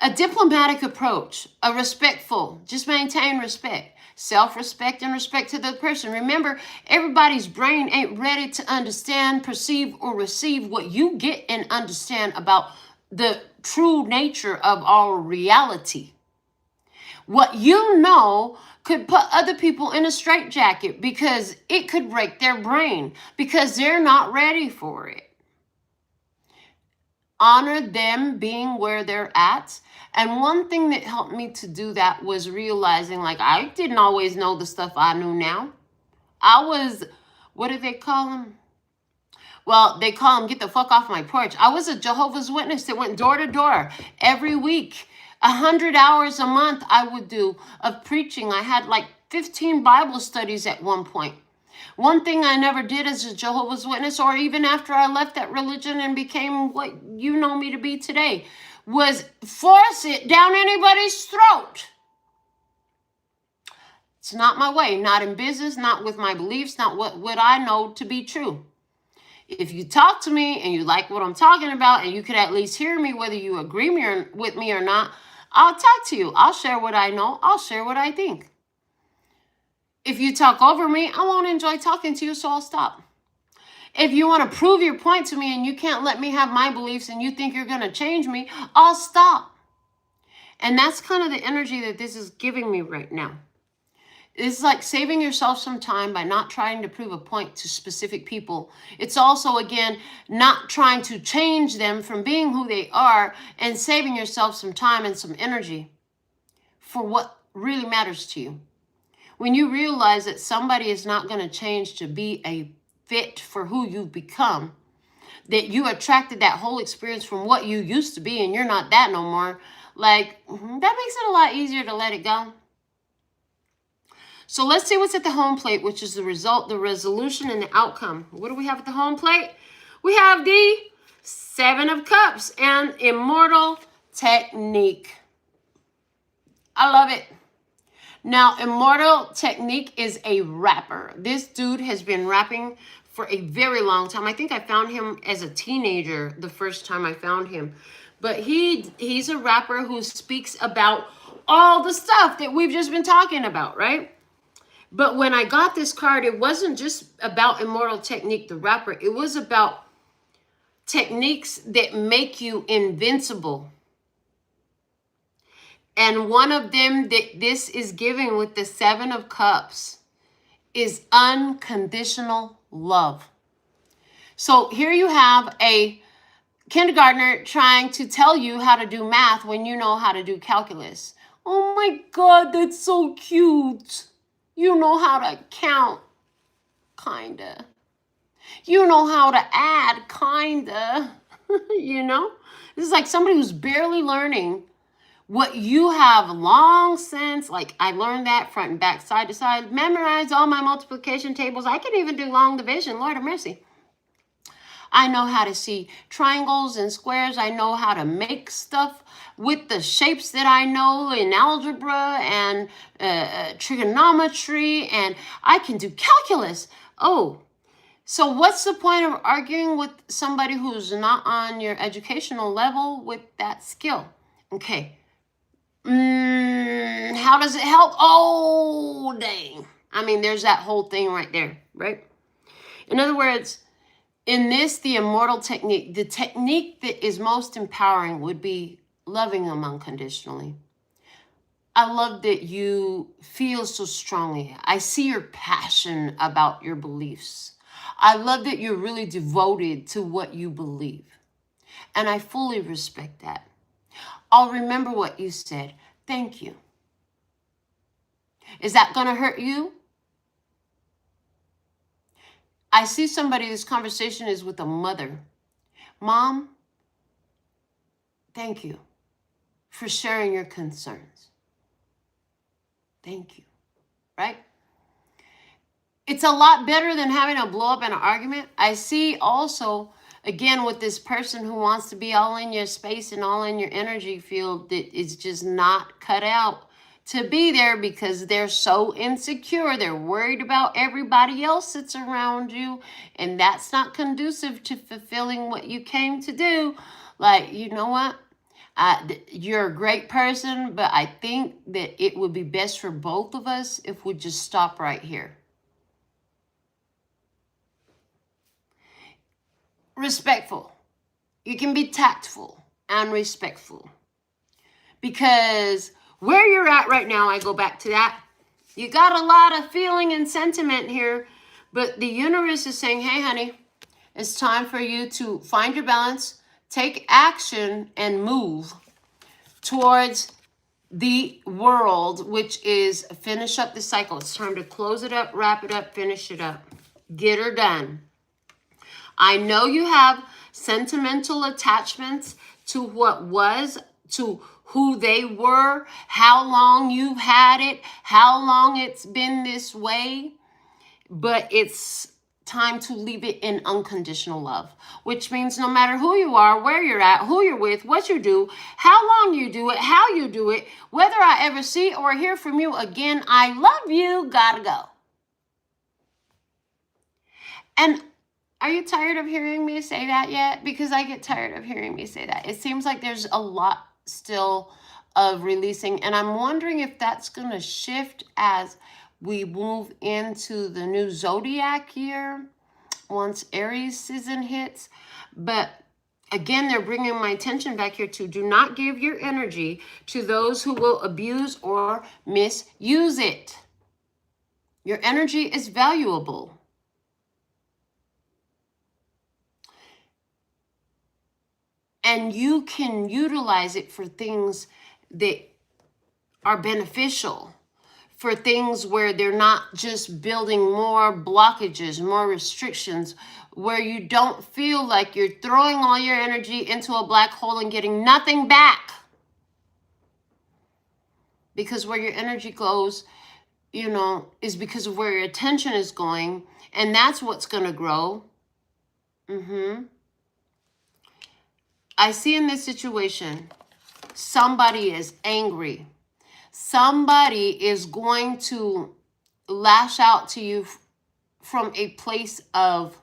A diplomatic approach, a respectful, just maintain respect, self-respect and respect to the person. Remember, everybody's brain ain't ready to understand, perceive, or receive what you get and understand about the true nature of our reality. What you know could put other people in a straitjacket because it could break their brain because they're not ready for it. Honor them being where they're at. And one thing that helped me to do that was realizing, like, I didn't always know the stuff I knew now. I was, what do they call them? Well, they call them get the fuck off my porch. I was a Jehovah's Witness that went door to door every week. 100 hours a month I would do of preaching. I had like 15 Bible studies at one point. One thing I never did as a Jehovah's Witness, or even after I left that religion and became what you know me to be today, was force it down anybody's throat. It's not my way, not in business, not with my beliefs, not what I know to be true. If you talk to me and you like what I'm talking about and you could at least hear me, whether you agree with me or not, I'll talk to you. I'll share what I know. I'll share what I think. If you talk over me, I won't enjoy talking to you, so I'll stop. If you want to prove your point to me and you can't let me have my beliefs and you think you're going to change me, I'll stop. And that's kind of the energy that this is giving me right now. It's like saving yourself some time by not trying to prove a point to specific people. It's also, again, not trying to change them from being who they are, and saving yourself some time and some energy for what really matters to you. When you realize that somebody is not going to change to be a fit for who you've become, that you attracted that whole experience from what you used to be and you're not that no more, like, that makes it a lot easier to let it go. So let's see what's at the home plate, which is the result, the resolution, and the outcome. What do we have at the home plate? We have the 7 of Cups and Immortal Technique. I love it. Now, Immortal Technique is a rapper. This dude has been rapping for a very long time. I think I found him as a teenager the first time I found him. But he's a rapper who speaks about all the stuff that we've just been talking about, right? But when I got this card, it wasn't just about Immortal Technique, the rapper. It was about techniques that make you invincible. And one of them that this is giving with the 7 of Cups is unconditional love. So here you have a kindergartner trying to tell you how to do math when you know how to do calculus. Oh my God, that's so cute. You know how to count, kinda. You know how to add, kinda. You know? This is like somebody who's barely learning what you have long since, like, I learned that front and back, side to side, memorized all my multiplication tables. I can even do long division, Lord have mercy. I know how to see triangles and squares. I know how to make stuff with the shapes that I know in algebra and trigonometry, and I can do calculus. Oh, so what's the point of arguing with somebody who's not on your educational level with that skill? Okay. How does it help? Oh, dang. I mean, there's that whole thing right there, right? In other words, in this, the Immortal Technique, the technique that is most empowering would be loving them unconditionally. I love that you feel so strongly. I see your passion about your beliefs. I love that you're really devoted to what you believe. And I fully respect that. I'll remember what you said. Thank you. Is that going to hurt you? I see somebody, this conversation is with a mother. Mom, thank you for sharing your concerns. Thank you, right? It's a lot better than having a blow up in an argument. I see also, again, with this person who wants to be all in your space and all in your energy field, that is just not cut out to be there because they're so insecure. They're worried about everybody else that's around you, and that's not conducive to fulfilling what you came to do. Like, you know what? You're a great person, but I think that it would be best for both of us if we just stop right here. Respectful. You can be tactful and respectful. Because where you're at right now, I go back to that. You got a lot of feeling and sentiment here, but the universe is saying, hey, honey, it's time for you to find your balance, take action, and move towards the world, which is finish up the cycle. It's time to close it up, wrap it up, finish it up. Get her done. I know you have sentimental attachments to what was, to who they were, how long you've had it, how long it's been this way, but it's time to leave it in unconditional love, which means no matter who you are, where you're at, who you're with, what you do, how long you do it, how you do it, whether I ever see or hear from you again, I love you, gotta go. And are you tired of hearing me say that yet? Because I get tired of hearing me say that. It seems like there's a lot still of releasing, and I'm wondering if that's going to shift as we move into the new zodiac year once Aries season hits. But Again, they're bringing my attention back here to do not give your energy to those who will abuse or misuse it. Your energy is valuable. And you can utilize it for things that are beneficial, for things where they're not just building more blockages, more restrictions, where you don't feel like you're throwing all your energy into a black hole and getting nothing back. Because where your energy goes, you know, is because of where your attention is going, and that's what's going to grow. I see in this situation, somebody is angry. Somebody is going to lash out to you from a place of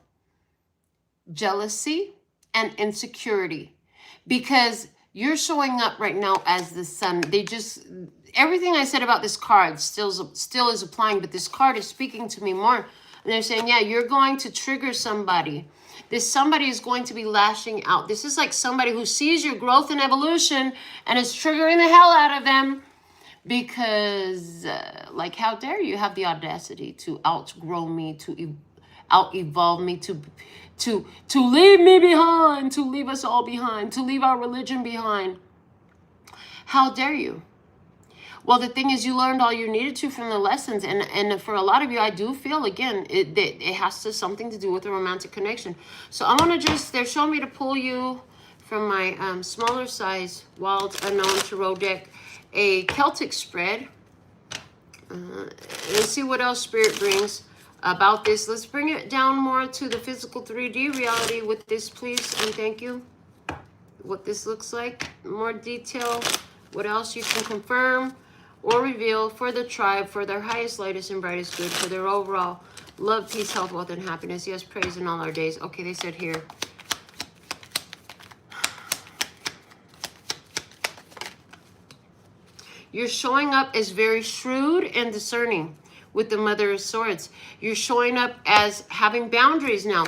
jealousy and insecurity, because you're showing up right now as the sun. Everything I said about this card still is applying, but this card is speaking to me more. And they're saying, yeah, you're going to trigger somebody. This somebody is going to be lashing out. This is like somebody who sees your growth and evolution and is triggering the hell out of them. Because, like, how dare you have the audacity to outgrow me, to out-evolve me, to leave me behind, to leave us all behind, to leave our religion behind. How dare you? Well, the thing is, you learned all you needed to from the lessons. And for a lot of you, I do feel, again, it has something to do with a romantic connection. So I want to they're showing me to pull you from my smaller size Wild Unknown Tarot deck, a Celtic spread. Let's see what else Spirit brings about this. Let's bring it down more to the physical 3D reality with this, please, and thank you. What this looks like, more detail, what else you can confirm or reveal for the tribe, for their highest, lightest, and brightest good, for their overall love, peace, health, wealth, and happiness. Yes, praise in all our days. Okay, they said here. You're showing up as very shrewd and discerning with the Mother of Swords. You're showing up as having boundaries now.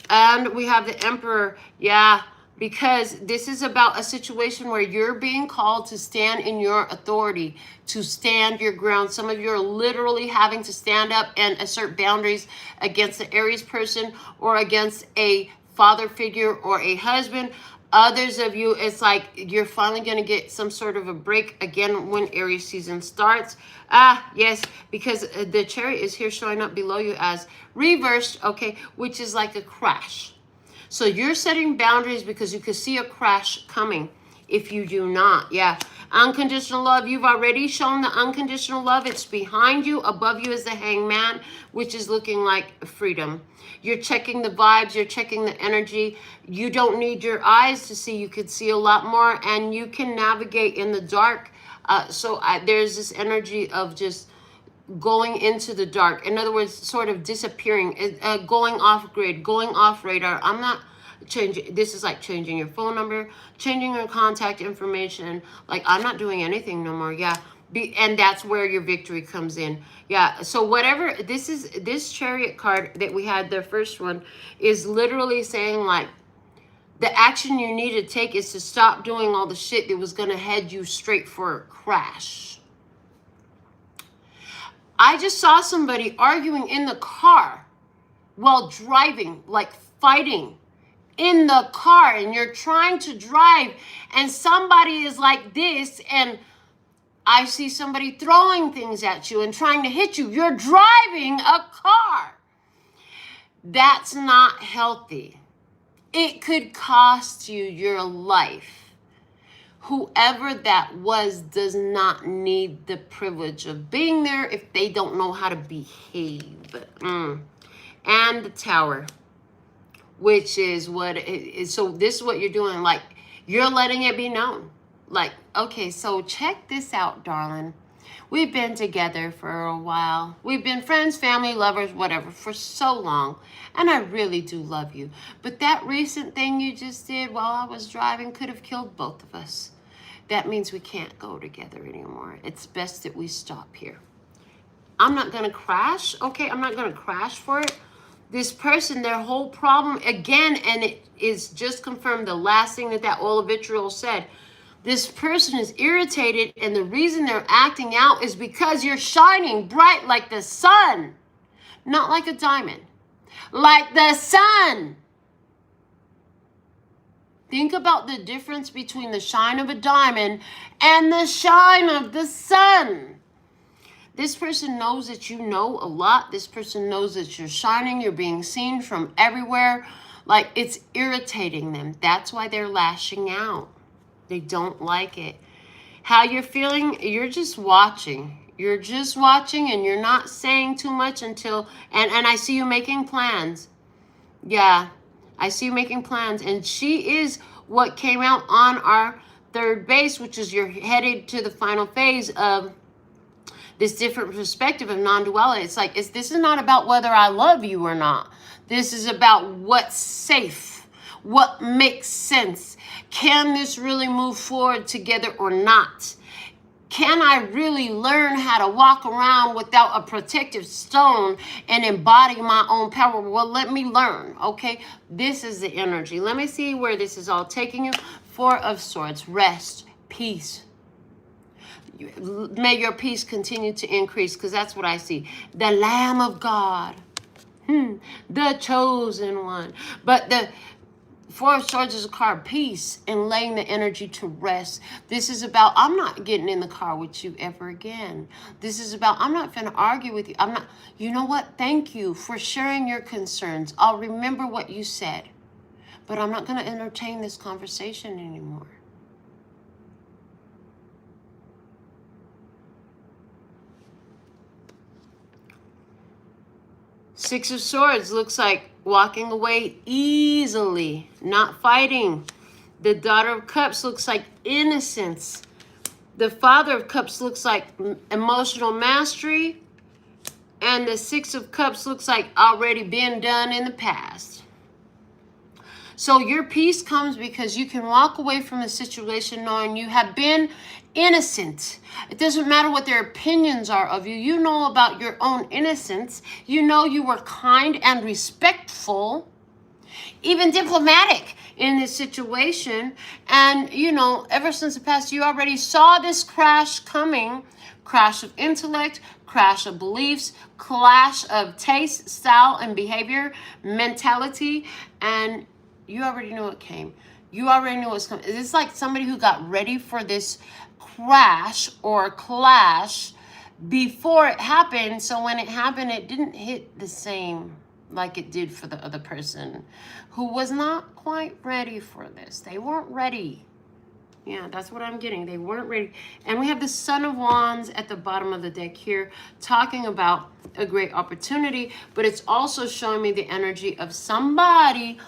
And we have the Emperor. Yeah, because this is about a situation where you're being called to stand in your authority, to stand your ground. Some of you are literally having to stand up and assert boundaries against the Aries person or against a father figure or a husband. Others of you, it's like you're finally going to get some sort of a break again when Aries season starts. Yes, because the Chariot is here showing up below you as reversed, okay, which is like a crash. So you're setting boundaries because you could see a crash coming. If you do not, yeah. Unconditional love, you've already shown the unconditional love. It's behind you. Above you is the Hangman, which is looking like freedom. You're checking the vibes. You're checking the energy. You don't need your eyes to see. You could see a lot more, and you can navigate in the dark. There's this energy of just going into the dark. In other words, sort of disappearing, going off grid, going off radar. I'm not changing. This is like changing your phone number, changing your contact information. Like, I'm not doing anything no more. Yeah. And that's where your victory comes in. Yeah. So whatever this Chariot card that we had, the first one, is literally saying, like, the action you need to take is to stop doing all the shit that was going to head you straight for a crash. I just saw somebody arguing in the car while driving, like fighting in the car, and you're trying to drive and somebody is like this, and I see somebody throwing things at you and trying to hit you. You're driving a car. That's not healthy. It could cost you your life. Whoever that was does not need the privilege of being there if they don't know how to behave. And the Tower, which is what it is. So this is what you're doing. Like, you're letting it be known. Like, okay, so check this out, darling. We've been together for a while. We've been friends, family, lovers, whatever, for so long. And I really do love you. But that recent thing you just did while I was driving could have killed both of us. That means we can't go together anymore. It's best that we stop here. I'm not going to crash. Okay, I'm not going to crash for it. this person, their whole problem, again, and it is just confirmed the last thing that oil of vitriol said. This person is irritated, and the reason they're acting out is because you're shining bright like the sun. Not like a diamond. Like the sun. Think about the difference between the shine of a diamond and the shine of the sun. This person knows that you know a lot. This person knows that you're shining. You're being seen from everywhere. Like, it's irritating them. That's why they're lashing out. They don't like it. How you're feeling, you're just watching. You're just watching, and you're not saying too much until, and I see you making plans. Yeah, I see you making plans. And she is what came out on our third base, which is you're headed to the final phase of this different perspective of non-duality. It's like, this is not about whether I love you or not. This is about what's safe, what makes sense. Can this really move forward together or not? Can I really learn how to walk around without a protective stone and embody my own power? Well, let me learn, okay? This is the energy. Let me see where this is all taking you. Four of Swords, rest, peace. May your peace continue to increase, because that's what I see. The Lamb of God. The chosen one. But the Four of Swords is a card, peace, and laying the energy to rest. This is about, I'm not getting in the car with you ever again. This is about, I'm not going to argue with you. I'm not, you know what? Thank you for sharing your concerns. I'll remember what you said, but I'm not going to entertain this conversation anymore. Six of Swords looks like walking away easily, not fighting. The Daughter of Cups looks like innocence. The Father of Cups looks like emotional mastery. And the Six of Cups looks like already been done in the past. So your peace comes because you can walk away from a situation knowing you have been innocent. It doesn't matter what their opinions are of you. You know about your own innocence. You know you were kind and respectful, even diplomatic in this situation. And, you know, ever since the past, you already saw this crash coming. Crash of intellect, crash of beliefs, clash of taste, style, and behavior, mentality, and you already knew it came. You already knew it was coming. It's like somebody who got ready for this crash or clash before it happened. So when it happened, it didn't hit the same like it did for the other person who was not quite ready for this. They weren't ready. Yeah, that's what I'm getting. They weren't ready. And we have the Son of Wands at the bottom of the deck here talking about a great opportunity, but it's also showing me the energy of somebody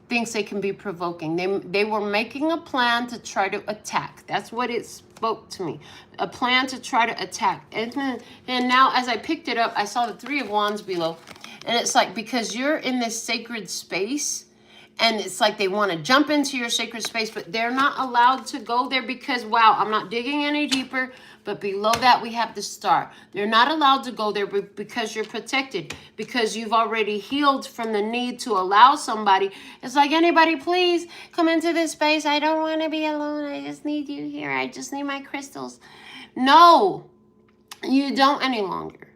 thinks they can be provoking. They were making a plan to try to attack. That's what it spoke to me. A plan to try to attack. And now as I picked it up, I saw the Three of Wands below. And it's like, because you're in this sacred space, and it's like they want to jump into your sacred space, but they're not allowed to go there because, wow, I'm not digging any deeper. But below that, we have the Star. They're not allowed to go there because you're protected, because you've already healed from the need to allow somebody. It's like, anybody, please come into this space. I don't want to be alone. I just need you here. I just need my crystals. No, you don't any longer.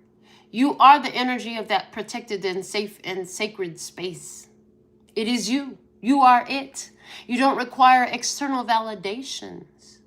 You are the energy of that protected and safe and sacred space. It is you. You are it. You don't require external validations.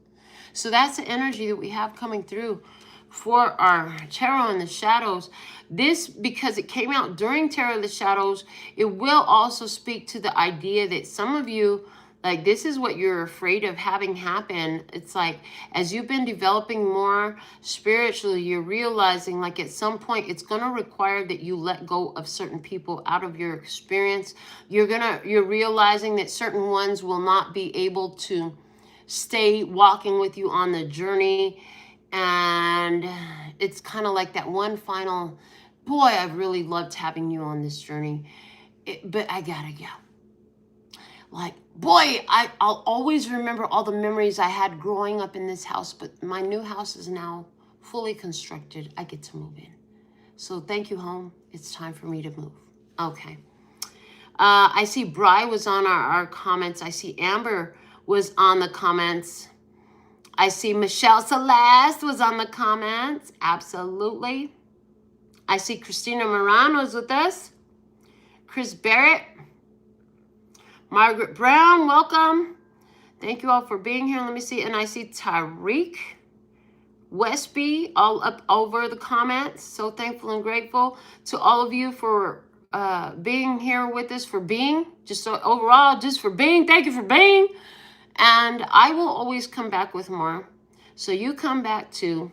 So that's the energy that we have coming through for our Tarot in the Shadows. This, because it came out during Tarot in the Shadows, it will also speak to the idea that some of you, like, this is what you're afraid of having happen. It's like, as you've been developing more spiritually, you're realizing, like, at some point, it's going to require that you let go of certain people out of your experience. You're realizing that certain ones will not be able to stay walking with you on the journey. And it's kind of like that one final, boy, I've really loved having you on this journey, but I gotta go. Like, boy, I'll always remember all the memories I had growing up in this house, but my new house is now fully constructed. I get to move in. So thank you, home. It's time for me to move. Okay. I see Bri was on our comments. I see Amber was on the comments. I see Michelle Celeste was on the comments. Absolutely. I see Christina Morano's with us. Chris Barrett. Margaret Brown, welcome. Thank you all for being here. Let me see. And I see Tyreek Westby all up over the comments. So thankful and grateful to all of you for being here with us, for being, just so overall, just for being. Thank you for being. And I will always come back with more. So you come back too.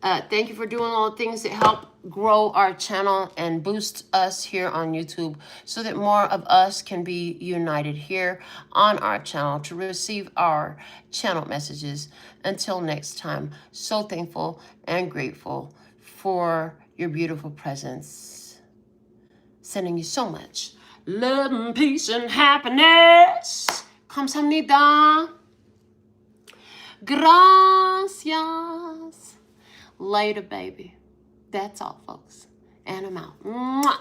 Thank you for doing all the things that help grow our channel and boost us here on YouTube so that more of us can be united here on our channel to receive our channel messages. Until next time, so thankful and grateful for your beautiful presence. Sending you so much love and peace and happiness. Kamsahamnida. Gracias. Later, baby. That's all, folks. And I'm out. Mwah.